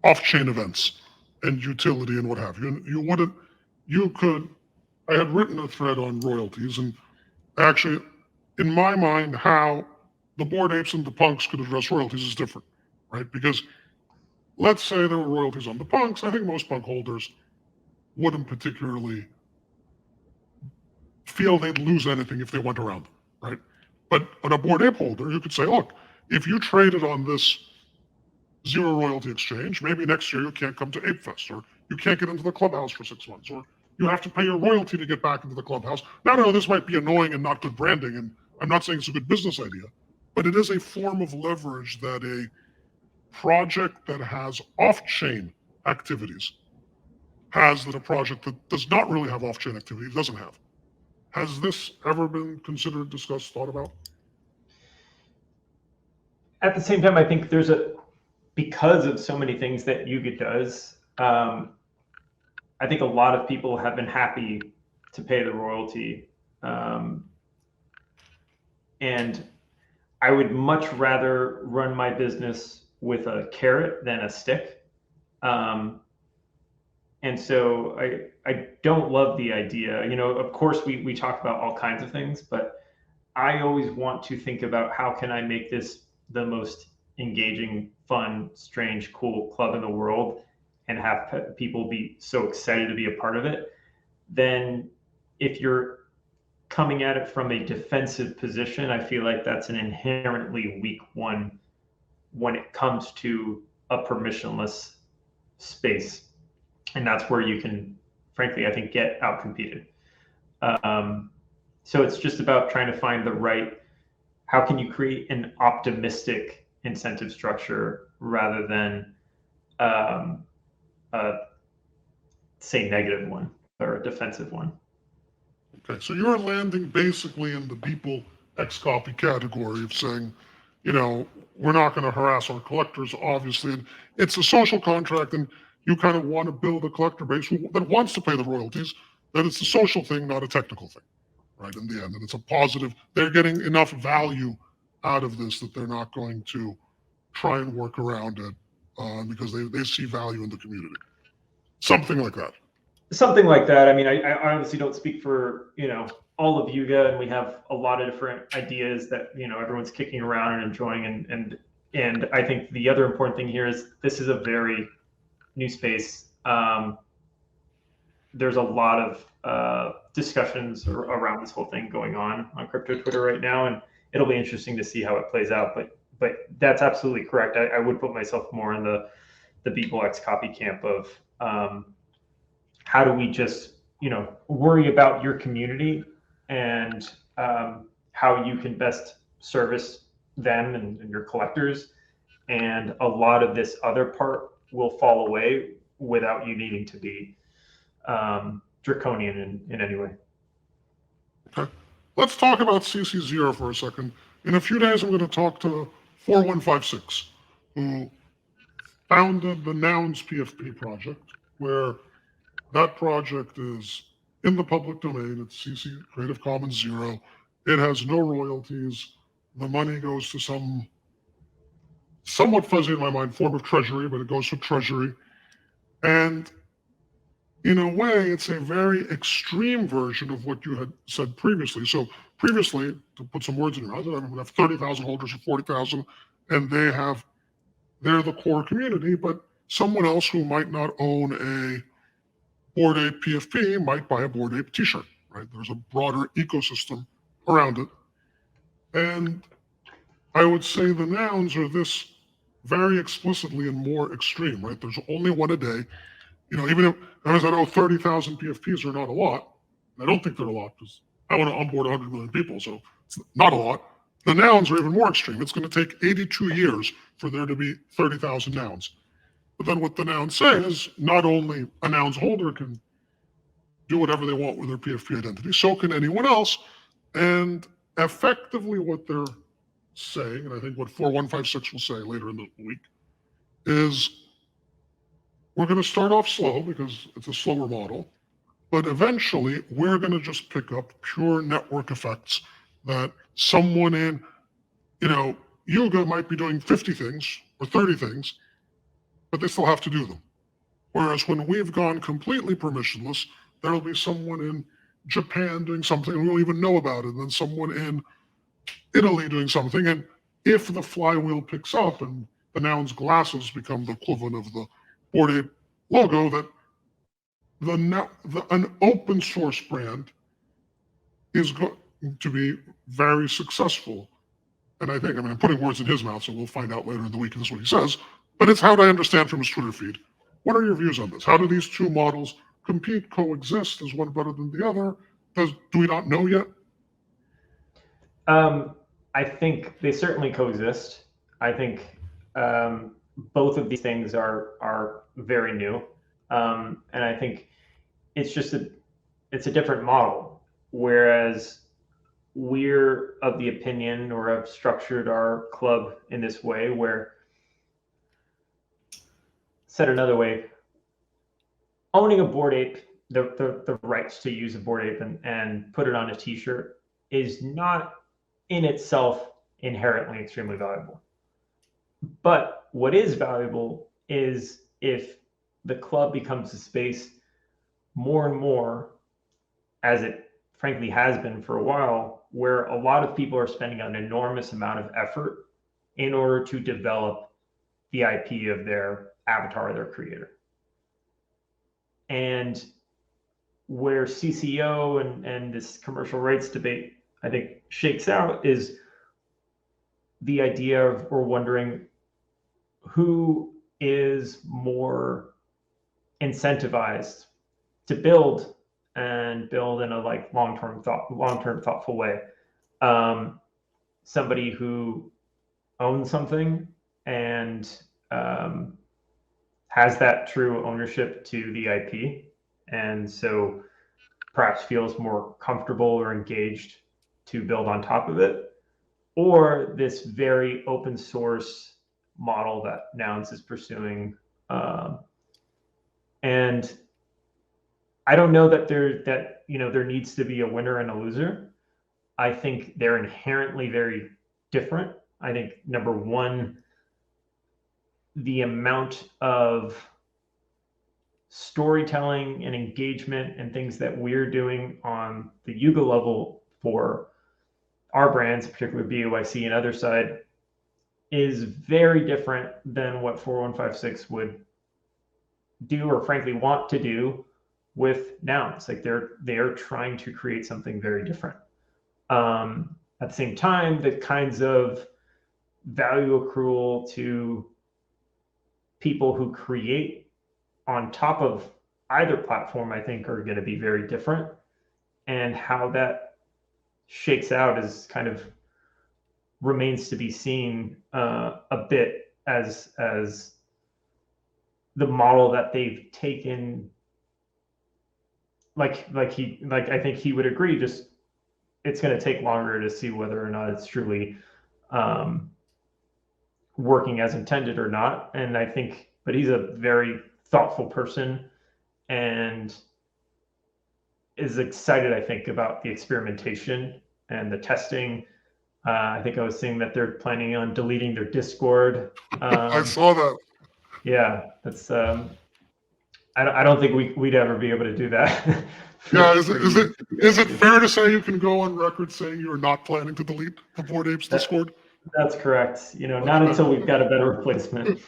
off-chain events and utility and what have you. And I had written a thread on royalties, and actually, in my mind, how the Bored Apes and the punks could address royalties is different, right? Because let's say there were royalties on the punks. I think most punk holders wouldn't particularly feel they'd lose anything if they went around them, right? But a Bored Ape holder, you could say, look, if you traded on this zero royalty exchange, maybe next year you can't come to Ape Fest, or you can't get into the clubhouse for 6 months, or you have to pay your royalty to get back into the clubhouse. Now, I know this might be annoying and not good branding, and I'm not saying it's a good business idea, but it is a form of leverage that a project that has off-chain activities has that a project that does not really have off-chain activity doesn't have. Has this ever been considered, discussed, thought about? At the same time, I think because of so many things that Yuga does, I think a lot of people have been happy to pay the royalty. And I would much rather run my business with a carrot than a stick. And so I don't love the idea. Of course, we talk about all kinds of things, but I always want to think about how can I make this the most engaging, fun, strange, cool club in the world, and have people be so excited to be a part of it. Then if you're coming at it from a defensive position, I feel like that's an inherently weak one when it comes to a permissionless space. And that's where you can, frankly, I think, get outcompeted. So it's just about trying to find how can you create an optimistic incentive structure rather than say negative one or a defensive one. Okay, so you're landing basically in the people X copy category of saying, we're not going to harass our collectors, obviously, and it's a social contract, and you kind of want to build a collector base that wants to pay the royalties, that it's a social thing, not a technical thing, right, in the end, and it's a positive. They're getting enough value out of this that they're not going to try and work around it because they see value in the community. Something like that. Something like that. I mean, I obviously don't speak for, all of Yuga, and we have a lot of different ideas that, everyone's kicking around and enjoying. And I think the other important thing here is this is a very new space. There's a lot of discussions around this whole thing going on crypto Twitter right now, and it'll be interesting to see how it plays out. But that's absolutely correct. I would put myself more in the Beeple X copy camp of how do we just worry about your community and how you can best service them and your collectors, and a lot of this other part will fall away without you needing to be draconian in any way. Okay. Let's talk about CC0 for a second. In a few days, I'm going to talk to 4156, who founded the Nouns PFP project, where that project is in the public domain. It's CC Creative Commons 0. It has no royalties. The money goes to some somewhat fuzzy in my mind form of treasury, but it goes to treasury. And in a way, it's a very extreme version of what you had said previously. So previously, to put some words in your mouth, we have 30,000 holders or 40,000, and they're the core community, but someone else who might not own a Bored Ape PFP might buy a Bored Ape t-shirt, right? There's a broader ecosystem around it. And I would say the nouns are this very explicitly and more extreme, right? There's only one a day. Even if, as I know, 30,000 PFPs are not a lot. I don't think they're a lot because I want to onboard 100 million people, so it's not a lot. The nouns are even more extreme. It's going to take 82 years for there to be 30,000 nouns. But then what the nouns say is not only a nouns holder can do whatever they want with their PFP identity, so can anyone else And effectively what they're saying, and I think what 4156 will say later in the week, is we're going to start off slow because it's a slower model, but eventually we're going to just pick up pure network effects that someone in, Yuga might be doing 50 things or 30 things, but they still have to do them. Whereas when we've gone completely permissionless, there'll be someone in Japan doing something and we don't even know about it, and then someone in Italy doing something. And if the flywheel picks up and the Noun's glasses become the equivalent of the Bored Ape logo, that an open source brand is going to be very successful. And I think, I'm putting words in his mouth, so we'll find out later in the week, and this is what he says, but it's how I understand from his Twitter feed. What are your views on this? How do these two models compete, coexist? Is one better than the other? Do we not know yet? I think they certainly coexist. I think both of these things are very new, and I think it's just it's a different model. Whereas we're of the opinion, or have structured our club in this way, where, said another way, owning a Bored Ape, the rights to use a Bored Ape and put it on a T-shirt is not in itself inherently extremely valuable. But what is valuable is if the club becomes a space more and more, as it frankly has been for a while, where a lot of people are spending an enormous amount of effort in order to develop the IP of their avatar, their creator. And where CCO and this commercial rights debate, I think, shakes out is the idea of, or wondering, who is more incentivized to build and build in a long-term thoughtful way. Somebody who owns something and has that true ownership to the IP, and so perhaps feels more comfortable or engaged to build on top of it, or this very open source model that Nouns is pursuing. And I don't know that there needs to be a winner and a loser. I think they're inherently very different. I think, number one, the amount of storytelling and engagement and things that we're doing on the Yuga level for our brands, particularly BAYC and other side, is very different than what 4156 would do, or frankly want to do, with Nouns. Like they're trying to create something very different. At the same time, the kinds of value accrual to people who create on top of either platform, I think, are going to be very different. And how that shakes out is kind of remains to be seen a bit, as the model that they've taken. I think he would agree, just it's going to take longer to see whether or not it's truly working as intended or not. And I think, but he's a very thoughtful person and is excited, I think, about the experimentation and the testing. I think I was seeing that they're planning on deleting their Discord. I saw that. Yeah, that's. I don't think we'd ever be able to do that. Yeah, is it fair to say you can go on record saying you're not planning to delete the Bored Apes Discord? That's correct. Not until we've got a better replacement.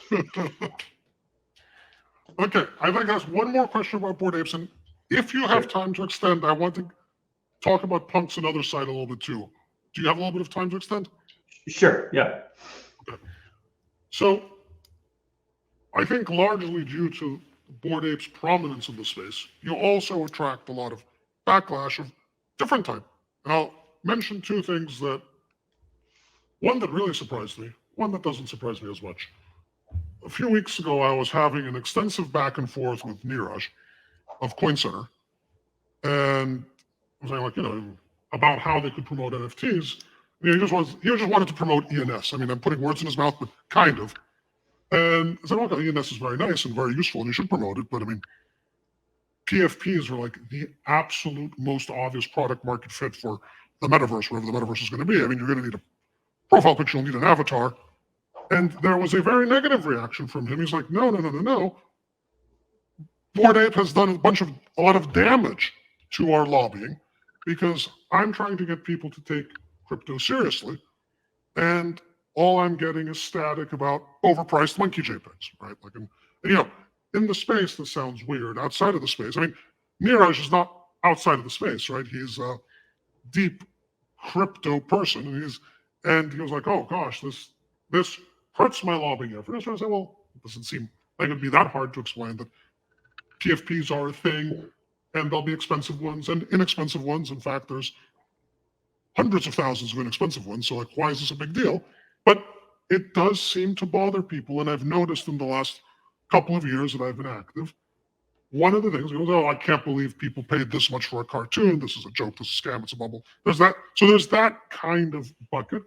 Okay, I'd like to ask one more question about Bored Apes, and if you have time to extend, I want to talk about Punk's and other side a little bit too. Do you have a little bit of time to extend? Sure, yeah. Okay. So, I think largely due to Bored Apes' prominence in the space, you also attract a lot of backlash of different type. And I'll mention two things one that really surprised me, one that doesn't surprise me as much. A few weeks ago, I was having an extensive back and forth with Neeraj of Coin Center, and I was saying, about how they could promote NFTs. He just wanted to promote ENS. I mean, I'm putting words in his mouth, but kind of. And I said, okay, ENS is very nice and very useful, and you should promote it. But I mean, PFPs are like the absolute most obvious product market fit for the metaverse, whatever the metaverse is going to be. I mean, you're going to need a profile picture, you'll need an avatar. And there was a very negative reaction from him. He's like, no. Bored Ape has done a lot of damage to our lobbying because I'm trying to get people to take crypto seriously. And all I'm getting is static about overpriced monkey JPEGs, right? Like, in the space, this sounds weird. Outside of the space, I mean, Neeraj is not outside of the space, right? He's a deep crypto person, and he was like, oh gosh, this hurts my lobbying effort. I was trying to say, well, it doesn't seem like it'd be that hard to explain that PFPs are a thing, and there'll be expensive ones and inexpensive ones. In fact, there's hundreds of thousands of inexpensive ones. So, like, why is this a big deal? But it does seem to bother people, and I've noticed in the last couple of years that I've been active, one of the things, he goes, oh, I can't believe people paid this much for a cartoon. This is a joke. This is a scam. It's a bubble. There's that. So there's that kind of bucket.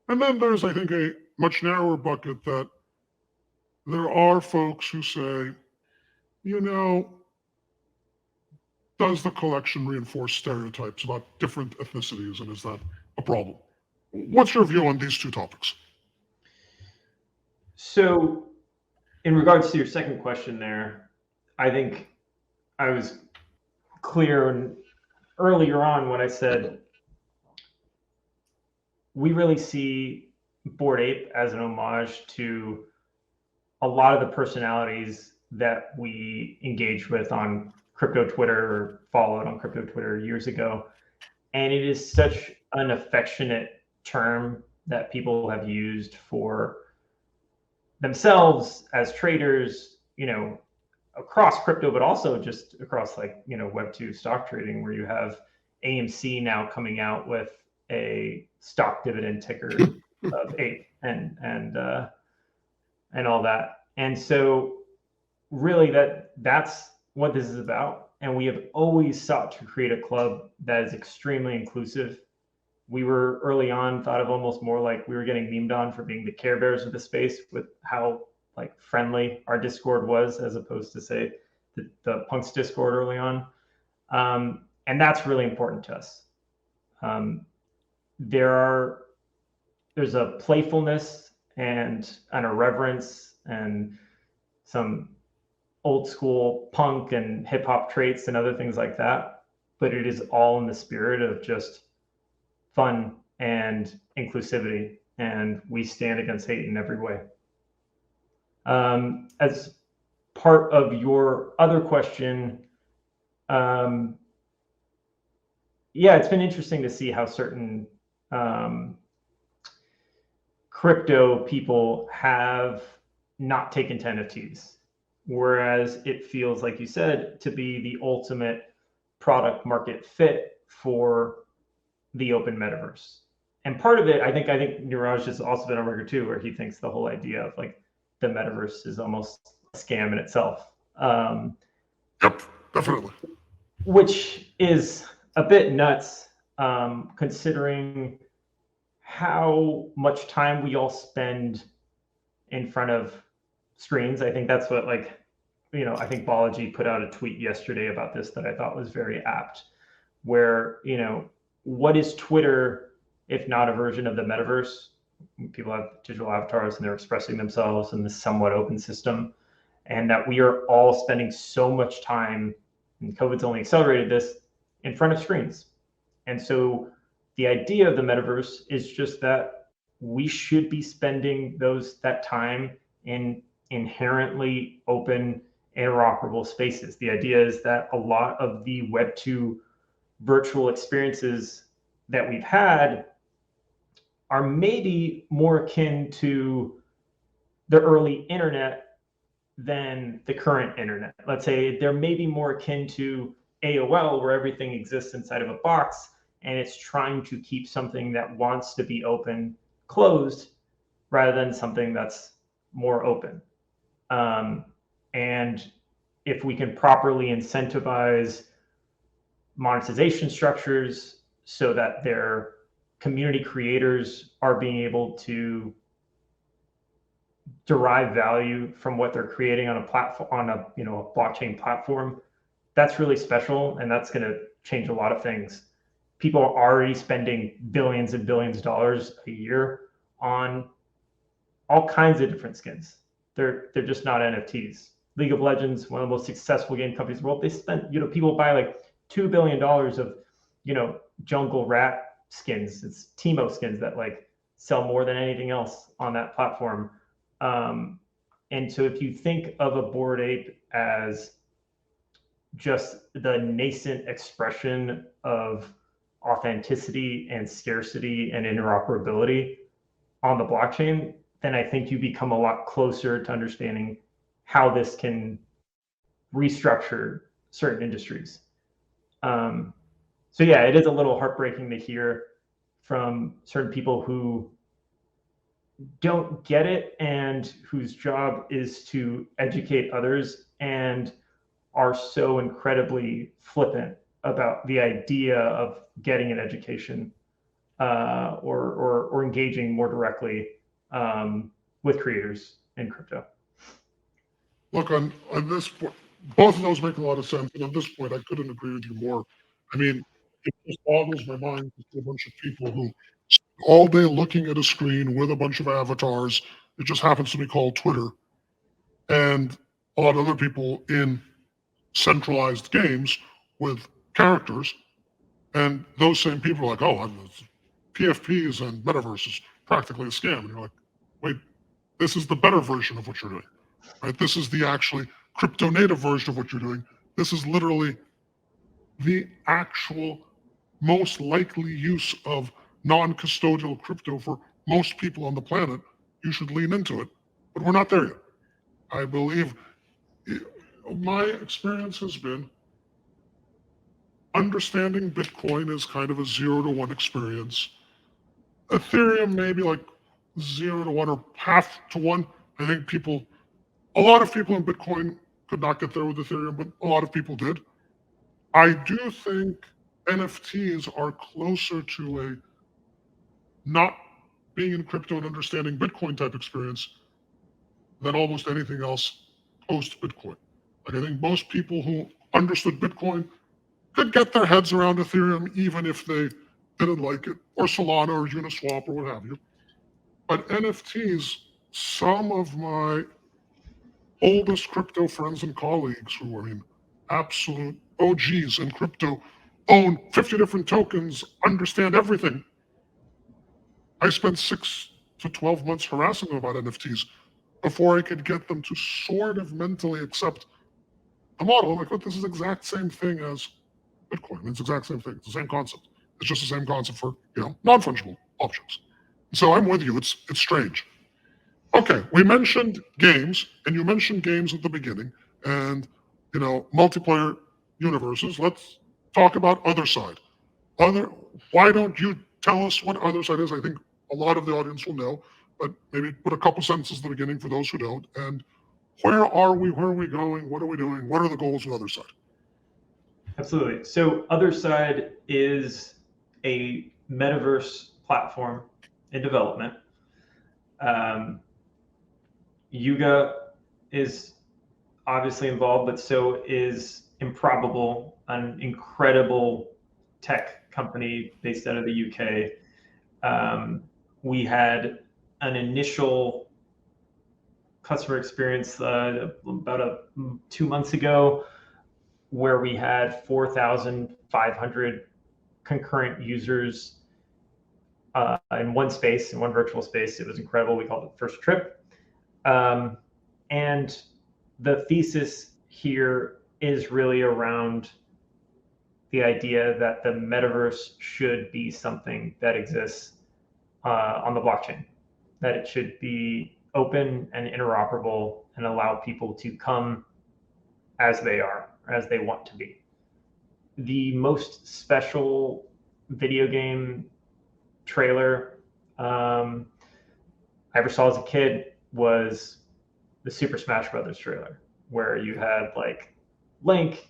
And then there's, I think, a much narrower bucket that there are folks who say, does the collection reinforce stereotypes about different ethnicities, and is that a problem? What's your view on these two topics? So, in regards to your second question there, I think I was clear earlier on when I said we really see Bored Ape as an homage to a lot of the personalities that we engaged with on crypto Twitter or followed on crypto Twitter years ago. And it is such an affectionate term that people have used for themselves as traders, across crypto, but also just across Web2 stock trading, where you have AMC now coming out with a stock dividend ticker of Ape and all that. And so really that's what this is about. And we have always sought to create a club that is extremely inclusive. We were early on thought of almost more like we were getting memed on for being the Care Bears of the space with how friendly our Discord was, as opposed to say the Punks Discord early on. And that's really important to us. There's a playfulness and an irreverence and some old school punk and hip hop traits and other things like that, but it is all in the spirit of just fun and inclusivity, and we stand against hate in every way. As part of your other question, it's been interesting to see how certain crypto people have not taken to NFTs, whereas it feels, like you said, to be the ultimate product market fit for the open metaverse. And part of it, I think Neeraj has also been on record too, where he thinks the whole idea of the metaverse is almost a scam in itself. Yep, definitely. Which is a bit nuts, considering how much time we all spend in front of screens. I think that's what I think Balaji put out a tweet yesterday about this that I thought was very apt, where, what is Twitter if not a version of the metaverse? People have digital avatars and they're expressing themselves in this somewhat open system, and that we are all spending so much time, and COVID's only accelerated this, in front of screens. And so the idea of the metaverse is just that we should be spending that time in inherently open, interoperable spaces. The idea is that a lot of the Web2 virtual experiences that we've had are maybe more akin to the early internet than the current internet. Let's say they're maybe more akin to AOL, where everything exists inside of a box and it's trying to keep something that wants to be open closed rather than something that's more open. And if we can properly incentivize monetization structures so that their community creators are being able to derive value from what they're creating on a platform, on a a blockchain platform. That's really special, and that's going to change a lot of things. People are already spending billions and billions of dollars a year on all kinds of different skins. They're just not NFTs. League of Legends, one of the most successful game companies in the world, they spent, people buy like $2 billion of, jungle rat skins. It's Teemo skins that like sell more than anything else on that platform. And so if you think of a Bored Ape as just the nascent expression of authenticity and scarcity and interoperability on the blockchain, then I think you become a lot closer to understanding how this can restructure certain industries. So yeah, it is a little heartbreaking to hear from certain people who don't get it and whose job is to educate others and are so incredibly flippant about the idea of getting an education or engaging more directly with creators in crypto. Look, on this point, both of those make a lot of sense. And on this point, I couldn't agree with you more. I mean, it just boggles my mind to see a bunch of people who all day looking at a screen with a bunch of avatars. It just happens to be called Twitter. And a lot of other people in centralized games with characters. And those same people are like, oh, PFPs and metaverse is practically a scam. And you're like, wait, this is the better version of what you're doing, right? This is the actually crypto native version of what you're doing. This is literally the actual most likely use of non-custodial crypto for most people on the planet. You should lean into it, but we're not there yet. I believe my experience has been understanding Bitcoin is kind of a 0 to 1 experience. Ethereum maybe like 0 to 1 or half to 1. I think a lot of people in Bitcoin could not get there with Ethereum, but a lot of people did. I do think NFTs are closer to a not being in crypto and understanding Bitcoin type experience than almost anything else post Bitcoin. Like I think most people who understood Bitcoin could get their heads around Ethereum even if they didn't like it, or Solana or Uniswap or what have you. But NFTs, some of my oldest crypto friends and colleagues who are absolute OGs in crypto, own 50 different tokens, understand everything. I spent 6 to 12 months harassing them about NFTs before I could get them to sort of mentally accept the model. I'm like, look, this is the exact same thing as Bitcoin. It's the exact same thing. It's the same concept. It's just the same concept for non-fungible objects. So I'm with you. It's strange. Okay, we mentioned games, and you mentioned games at the beginning, and multiplayer universes. Let's talk about Otherside. Why don't you tell us what Otherside is? I think a lot of the audience will know, but maybe put a couple sentences at the beginning for those who don't. And where are we? Where are we going? What are we doing? What are the goals of Otherside? Absolutely. So Otherside is a metaverse platform in development. Yuga is obviously involved, but so is Improbable, an incredible tech company based out of the UK. We had an initial customer experience about 2 months ago where we had 4,500 concurrent users in one space, in one virtual space. It was incredible. We called it First Trip. And the thesis here is really around the idea that the metaverse should be something that exists on the blockchain, that it should be open and interoperable and allow people to come as they are, as they want to be. The most special video game trailer I ever saw as a kid was the Super Smash Brothers trailer, where you had like Link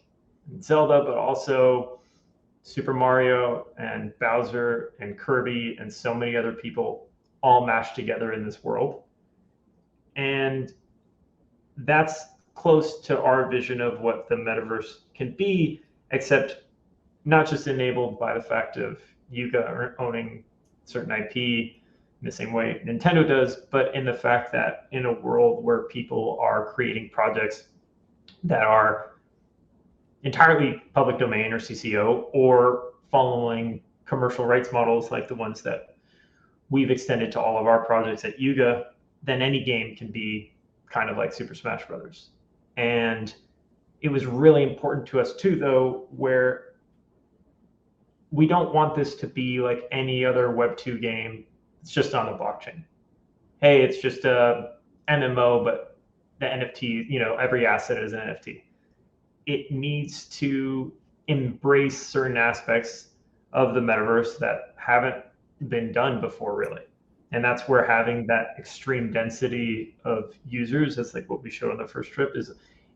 and Zelda, but also Super Mario and Bowser and Kirby and so many other people all mashed together in this world. And that's close to our vision of what the metaverse can be, except not just enabled by the fact of Yuga owning certain IP in the same way Nintendo does, but in the fact that in a world where people are creating projects that are entirely public domain or CCO, or following commercial rights models like the ones that we've extended to all of our projects at Yuga, then any game can be kind of like Super Smash Brothers. And it was really important to us too, though, where we don't want this to be like any other Web 2 game. It's just on the blockchain. Hey, it's just a MMO, but the NFT, every asset is an NFT. It needs to embrace certain aspects of the metaverse that haven't been done before, really. And that's where having that extreme density of users, as like what we showed on the first trip,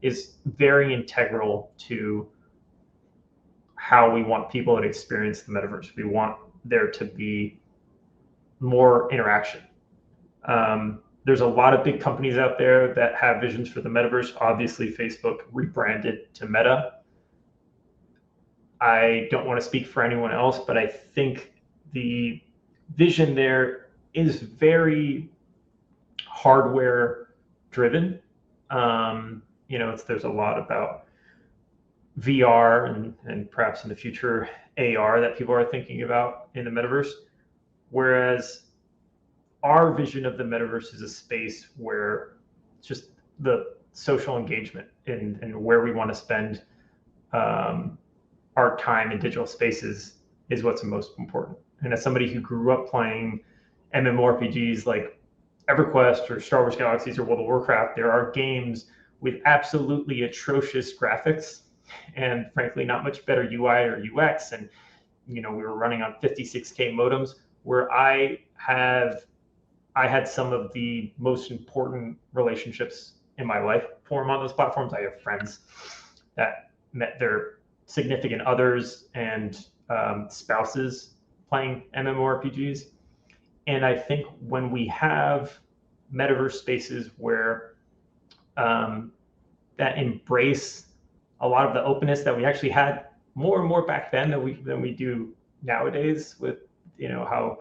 is very integral to how we want people to experience the metaverse. We want there to be more interaction. There's a lot of big companies out there that have visions for the metaverse. Obviously, Facebook rebranded to Meta. I don't want to speak for anyone else, but I think the vision there is very hardware driven. There's a lot about VR and perhaps in the future AR that people are thinking about in the metaverse. Whereas our vision of the metaverse is a space where just the social engagement and where we want to spend our time in digital spaces is what's most important. And as somebody who grew up playing MMORPGs like EverQuest or Star Wars Galaxies or World of Warcraft, there are games with absolutely atrocious graphics and frankly not much better UI or UX. And we were running on 56K modems, where I had some of the most important relationships in my life form on those platforms. I have friends that met their significant others and spouses playing MMORPGs. And I think when we have metaverse spaces where that embrace a lot of the openness that we actually had more and more back then than we do nowadays, with how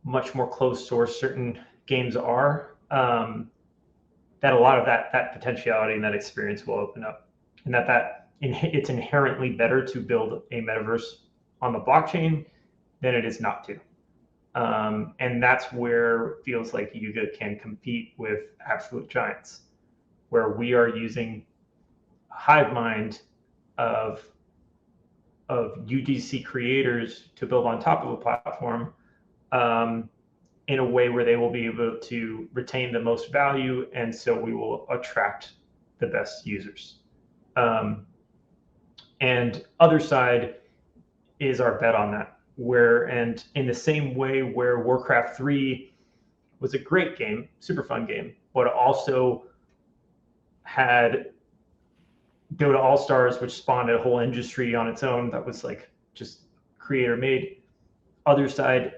much more closed source certain games are, that a lot of that potentiality and that experience will open up, and it's inherently better to build a metaverse on the blockchain than it is not to. And that's where it feels like Yuga can compete with absolute giants, where we are using a hive mind of UGC creators to build on top of a platform in a way where they will be able to retain the most value, and so we will attract the best users. And other side is our bet on that, and in the same way where Warcraft 3 was a great game, super fun game, but also had Dota All-Stars, which spawned a whole industry on its own that was like just creator made. Other side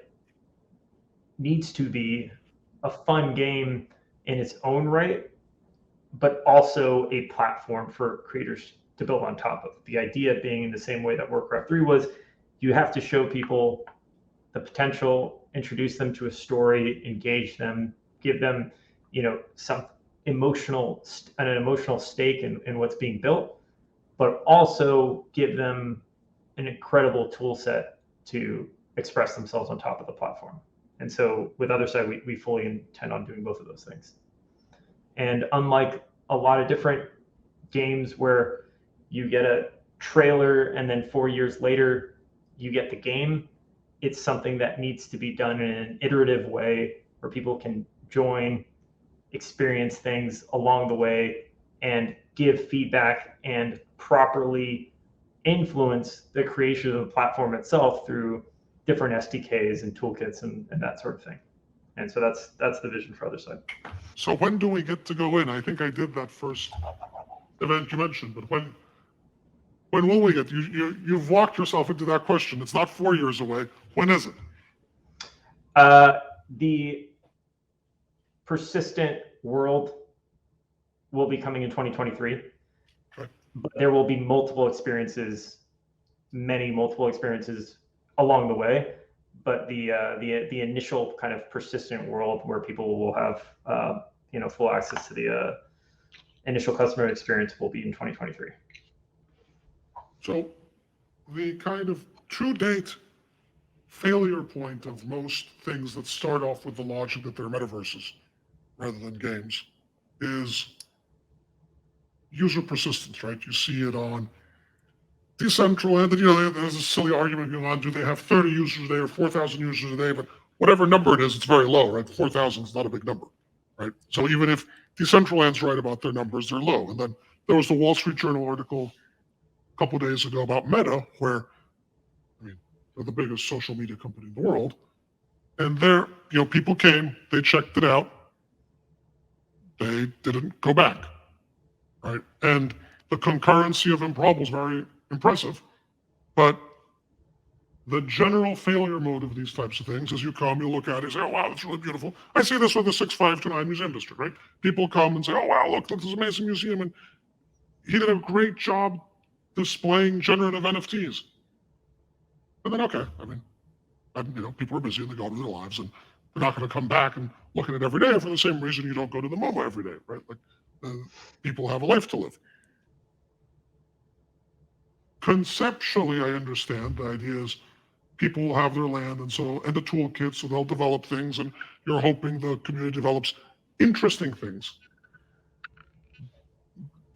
needs to be a fun game in its own right, but also a platform for creators to build on top of. The idea being, in the same way that Warcraft 3 was, you have to show people the potential, introduce them to a story, engage them, give them, some an emotional stake in what's being built, but also give them an incredible tool set to express themselves on top of the platform. And so with Other Side, we fully intend on doing both of those things. And unlike a lot of different games where you get a trailer and then 4 years later you get the game, it's something that needs to be done in an iterative way where people can join, experience things along the way, and give feedback and properly influence the creation of the platform itself through different SDKs and toolkits and that sort of thing. And so that's the vision for Other Side. So when do we get to go in? I think I did that first event you mentioned, but when When will we get? You've walked yourself into that question. It's not 4 years away. When is it? The persistent world will be coming in 2023, Okay. but there will be multiple experiences, many multiple experiences along the way. But the initial kind of persistent world where people will have full access to the initial customer experience will be in 2023. So the kind of to-date failure point of most things that start off with the logic that they're metaverses rather than games is user persistence, right? You see it on Decentraland, and there's a silly argument going on, do they have 30 users a day or 4,000 users a day? But whatever number it is, it's very low, right? 4,000 is not a big number, right? So even if Decentraland's right about their numbers, they're low. And then there was the Wall Street Journal article a couple of days ago about Meta, where, they're the biggest social media company in the world. And there, people came, they checked it out, they didn't go back, right? And the concurrency of improbable is very impressive, but the general failure mode of these types of things is you come, you look at it, you say, oh, wow, that's really beautiful. I see this with the 6529 Museum District, right? People come and say, oh, wow, look at this amazing museum. And he did a great job displaying generative NFTs. And then, okay, people are busy and they go to their lives and they're not going to come back and look at it every day for the same reason you don't go to the MoMA every day, right? Like, people have a life to live. Conceptually, I understand the idea is people will have their land and the toolkit, so they'll develop things, and you're hoping the community develops interesting things.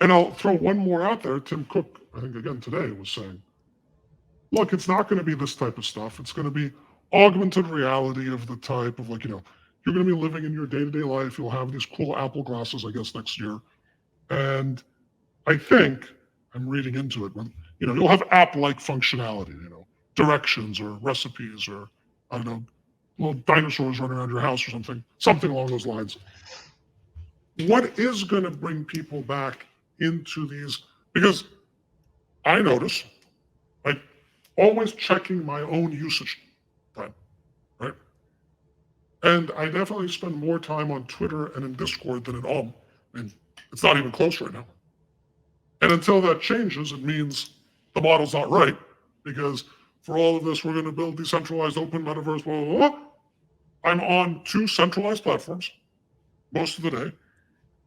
And I'll throw one more out there. Tim Cook, I think again today, was saying, look, it's not going to be this type of stuff. It's going to be augmented reality of the type of you're going to be living in your day-to-day life. You'll have these cool Apple glasses, I guess, next year. And I think, I'm reading into it, you'll have app-like functionality, directions or recipes or, I don't know, little dinosaurs running around your house or something along those lines. What is going to bring people back into these? Because I notice, always checking my own usage time, right? And I definitely spend more time on Twitter and in Discord than at home. It's not even close right now. And until that changes, it means the model's not right, because for all of this, we're going to build decentralized open metaverse, blah, blah, blah. I'm on 2 centralized platforms most of the day.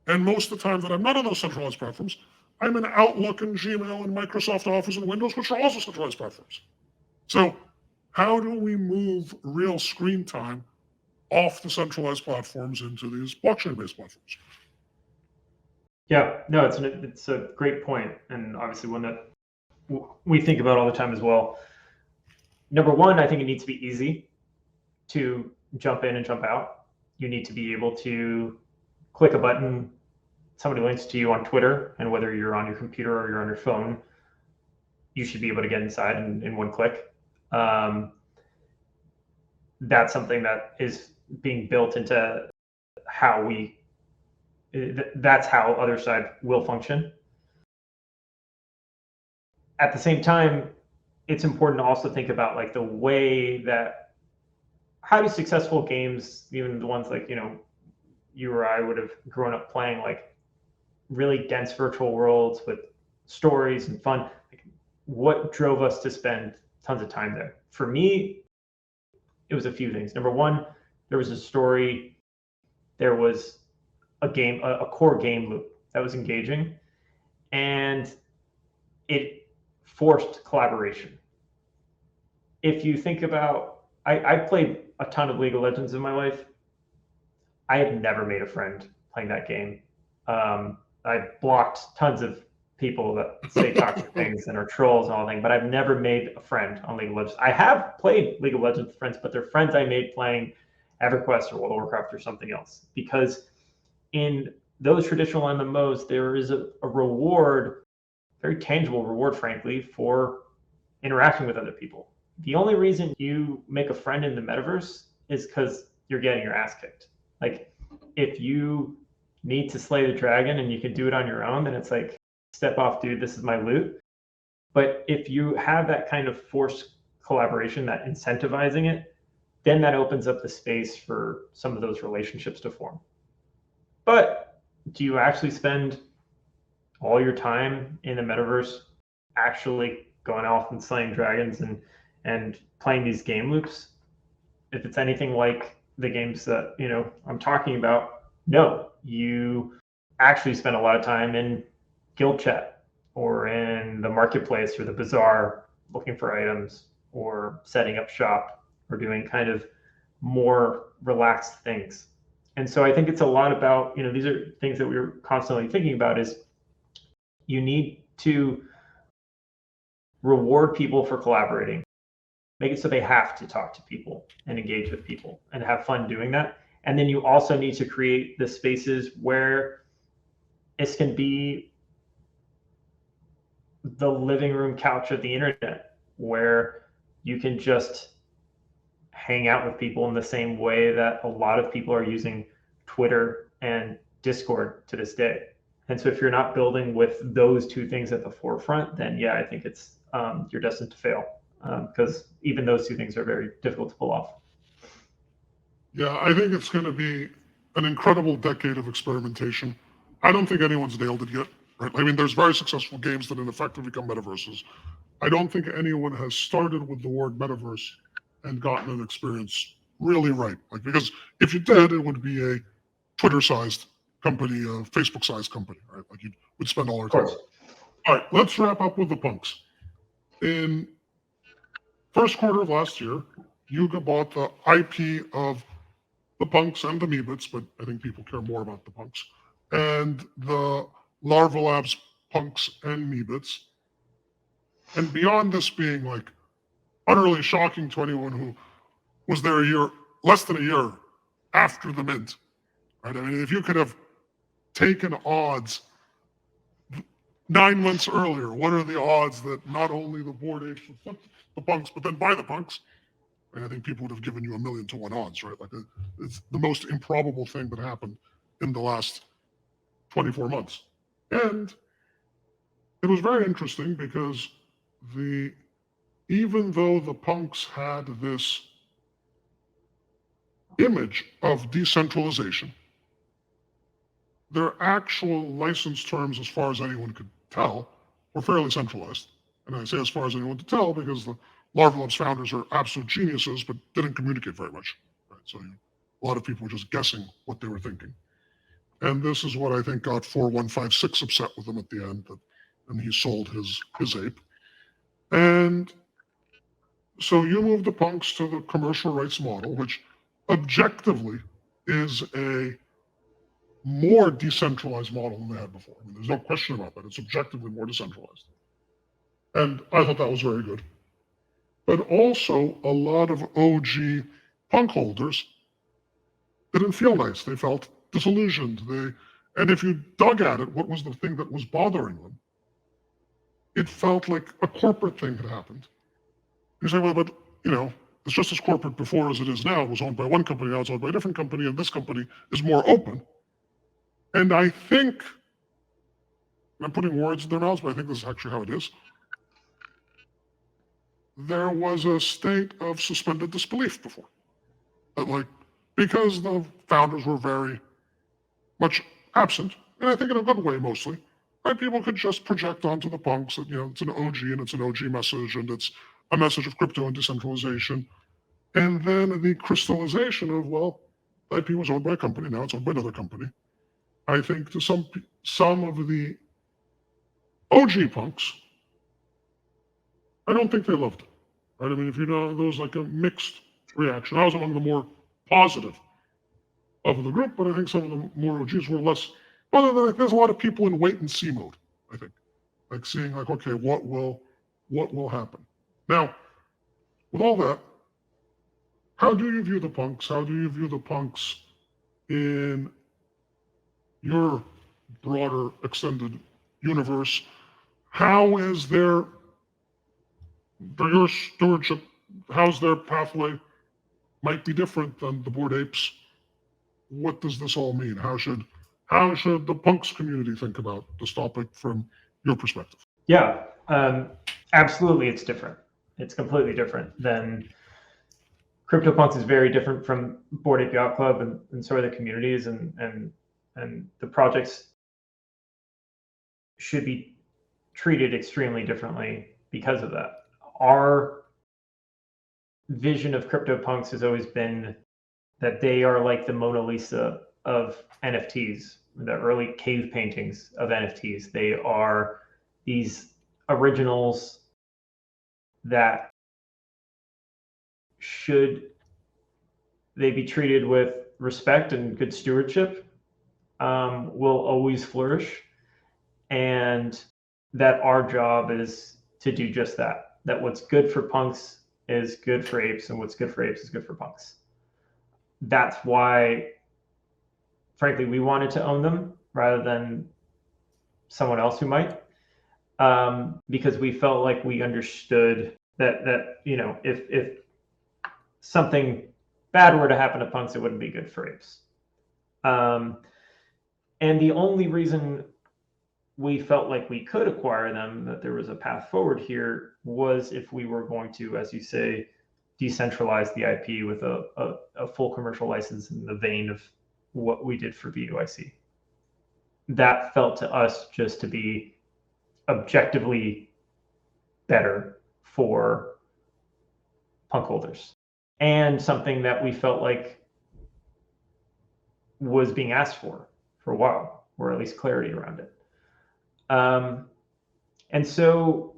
And most of the time that I'm not on those centralized platforms, I'm in Outlook and Gmail and Microsoft Office and Windows, which are also centralized platforms. So how do we move real screen time off the centralized platforms into these blockchain-based platforms? Yeah, no, it's a great point, and obviously one that we think about all the time as well. Number one, I think it needs to be easy to jump in and jump out. You need to be able to click a button, somebody links to you on Twitter, and whether you're on your computer or you're on your phone, you should be able to get inside in one click. That's something that is being built into how that's how other side will function. At the same time, it's important to also think about the way that how do successful games, even the ones you or I would have grown up playing, really dense virtual worlds with stories and fun. What drove us to spend tons of time there? For me, it was a few things. Number one, there was a story. There was a core game loop that was engaging, and it forced collaboration. If you think about, I played a ton of League of Legends in my life. I have never made a friend playing that game. I blocked tons of people that say toxic things and are trolls and all that, but I've never made a friend on League of Legends. I have played League of Legends with friends, but they're friends I made playing EverQuest or World of Warcraft or something else. Because in those traditional MMOs, there is a reward, very tangible reward, frankly, for interacting with other people. The only reason you make a friend in the metaverse is because you're getting your ass kicked. If you need to slay the dragon and you can do it on your own, then it's step off, dude, this is my loot. But if you have that kind of forced collaboration, that incentivizing it, then that opens up the space for some of those relationships to form. But do you actually spend all your time in the metaverse actually going off and slaying dragons and playing these game loops? If it's anything like the games that I'm talking about, no, you actually spend a lot of time in guild chat or in the marketplace or the bazaar looking for items or setting up shop or doing kind of more relaxed things. And so I think it's a lot about, these are things that we're constantly thinking about is you need to reward people for collaborating, make it so they have to talk to people and engage with people and have fun doing that. And then you also need to create the spaces where it can be the living room couch of the internet, where you can just hang out with people in the same way that a lot of people are using Twitter and Discord to this day. And so if you're not building with those two things at the forefront, then yeah, I think it's you're destined to fail, because even those two things are very difficult to pull off. Yeah, I think it's going to be an incredible decade of experimentation. I don't think anyone's nailed it yet. Right? I mean, there's very successful games that in effect have become metaverses. I don't think anyone has started with the word metaverse and gotten an experience really right. Like, because if you did, it would be a Twitter-sized company, a Facebook-sized company, right? Like we'd spend all our time. All right, let's wrap up with the punks. In first quarter of last year, Yuga bought the IP of the punks and the Meebits, but I think people care more about the punks, and the Larva Labs punks and Meebits. And beyond this being like utterly shocking to anyone who was there less than a year after the mint, right? I mean, if you could have taken odds 9 months earlier, what are the odds that not only the Bored Apes would flip the punks, but then buy the punks? And I think people would have given you 1,000,000 to 1 odds, right? Like it's the most improbable thing that happened in the last 24 months. And it was very interesting because even though the punks had this image of decentralization, their actual license terms, as far as anyone could tell, were fairly centralized. And I say as far as anyone could tell because the Larva Labs founders are absolute geniuses, but didn't communicate very much. Right? So a lot of people were just guessing what they were thinking. And this is what I think got 4156 upset with him at the end, and he sold his ape. And so you move the punks to the commercial rights model, which objectively is a more decentralized model than they had before. I mean, there's no question about that. It's objectively more decentralized. And I thought that was very good. But also, a lot of OG punk holders didn't feel nice. They felt disillusioned. And if you dug at it, what was the thing that was bothering them? It felt like a corporate thing had happened. You say, well, but, it's just as corporate before as it is now. It was owned by one company, now it's owned by a different company, and this company is more open. And I think, I'm putting words in their mouths, but I think this is actually how it is. There was a state of suspended disbelief before. Because the founders were very much absent, and I think in a good way mostly, right? People could just project onto the punks that, it's an OG and it's an OG message and it's a message of crypto and decentralization. And then the crystallization of, well, IP was owned by a company, now it's owned by another company. I think to some of the OG punks, I don't think they loved it. Right? I mean, if there was like a mixed reaction. I was among the more positive of the group, but I think some of the more OGs were less. Well, there's a lot of people in wait and see mode, I think. Like seeing like, okay, what will happen? Now, with all that, how do you view the punks? How do you view the punks in your broader extended universe? How is your stewardship, how's their pathway might be different than the Bored Apes? What does this all mean? How should the punks community think about this topic from your perspective? Yeah, Absolutely, it's different. It's completely different than CryptoPunks is very different from Bored Ape Yacht Club and sort of the communities and the projects should be treated extremely differently because of that. Our vision of CryptoPunks has always been that they are like the Mona Lisa of NFTs, the early cave paintings of NFTs. They are these originals that should they be treated with respect and good stewardship, will always flourish. And that our job is to do just that. That what's good for punks is good for apes, and what's good for apes is good for punks. That's why, frankly, we wanted to own them rather than someone else who might, because we felt like we understood that if something bad were to happen to punks, it wouldn't be good for apes. And the only reason we felt like we could acquire them, that there was a path forward here, was if we were going to, as you say, decentralize the IP with a full commercial license in the vein of what we did for VUIC. That felt to us just to be objectively better for punk holders, and something that we felt like was being asked for a while, or at least clarity around it. And so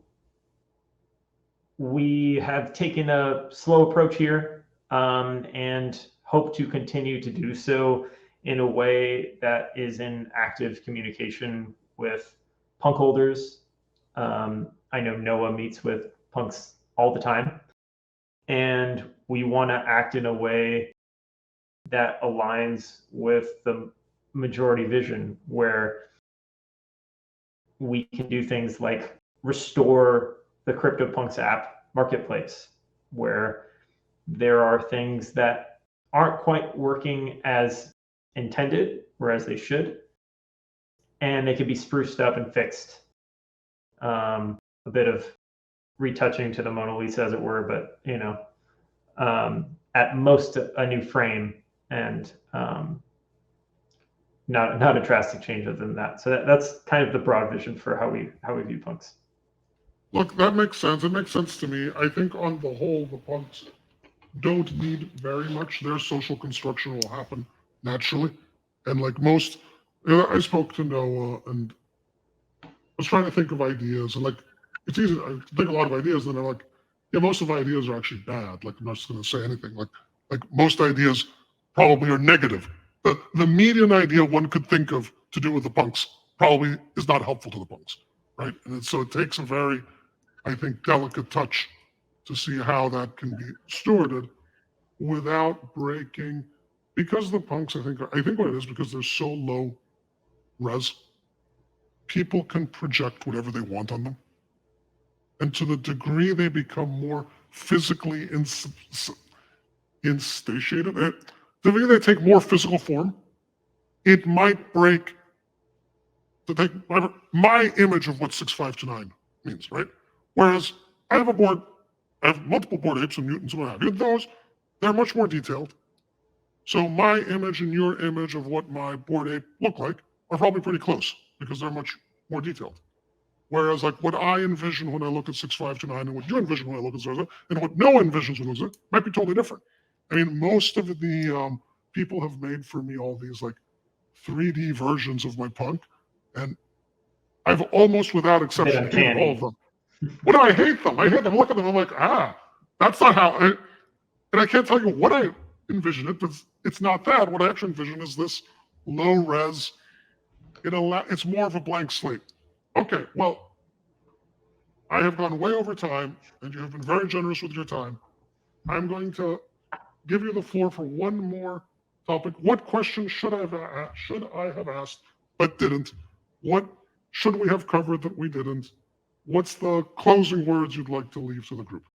we have taken a slow approach here, and hope to continue to do so in a way that is in active communication with punk holders. I know Noah meets with punks all the time, and we want to act in a way that aligns with the majority vision, where we can do things like restore the CryptoPunks app marketplace, where there are things that aren't quite working as intended, whereas they should, and they can be spruced up and fixed. A bit of retouching to the Mona Lisa, as it were, but at most a new frame, and not a drastic change other than that. So that's kind of the broad vision for how we view punks. Look, that makes sense. It makes sense to me. I think on the whole, the punks don't need very much. Their social construction will happen naturally. And like most, I spoke to Noah and I was trying to think of ideas. And like, it's easy. I think a lot of ideas, and I'm like, yeah, most of the ideas are actually bad. Like, I'm not just going to say anything. Like most ideas probably are negative. The median idea one could think of to do with the punks probably is not helpful to the punks, right? And so it takes a very, I think, delicate touch to see how that can be stewarded without breaking, because the punks, I think what it is, because they're so low res, people can project whatever they want on them. And to the degree they become more physically insatiated, the degree they take more physical form, it might break my image of what 6529 means, right? Whereas I have multiple bored apes and mutants and what have you. Those, they're much more detailed. So my image and your image of what my bored ape look like are probably pretty close, because they're much more detailed. Whereas like what I envision when I look at 6529 and what you envision when I look at Zarza, and what Noah envisions when I look at it, might be totally different. I mean, most of the people have made for me all these like 3D versions of my punk, and I've almost without exception hated all of them. What do I hate them? I hate them. Look at them. I'm like, that's not how. And I can't tell you what I envision it, but it's not that. What I actually envision is this low res. It's more of a blank slate. Okay, well, I have gone way over time, and you have been very generous with your time. I'm going to give you the floor for one more topic. What question should I have asked but didn't? What should we have covered that we didn't? What's the closing words you'd like to leave to the group?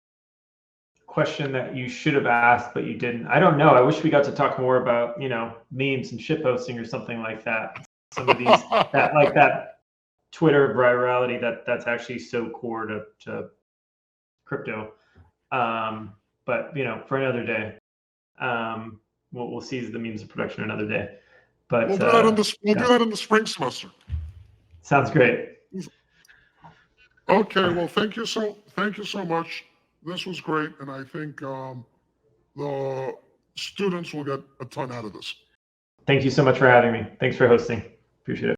Question that you should have asked but you didn't. I don't know. I wish we got to talk more about memes and shitposting or something like that. Some of these that Twitter virality that's actually so core to crypto. But for another day. We'll seize the means of production another day. But We'll do that in the spring semester. Sounds great. Okay, well, thank you so much. This was great, and I think the students will get a ton out of this. Thank you so much for having me. Thanks for hosting. Appreciate it.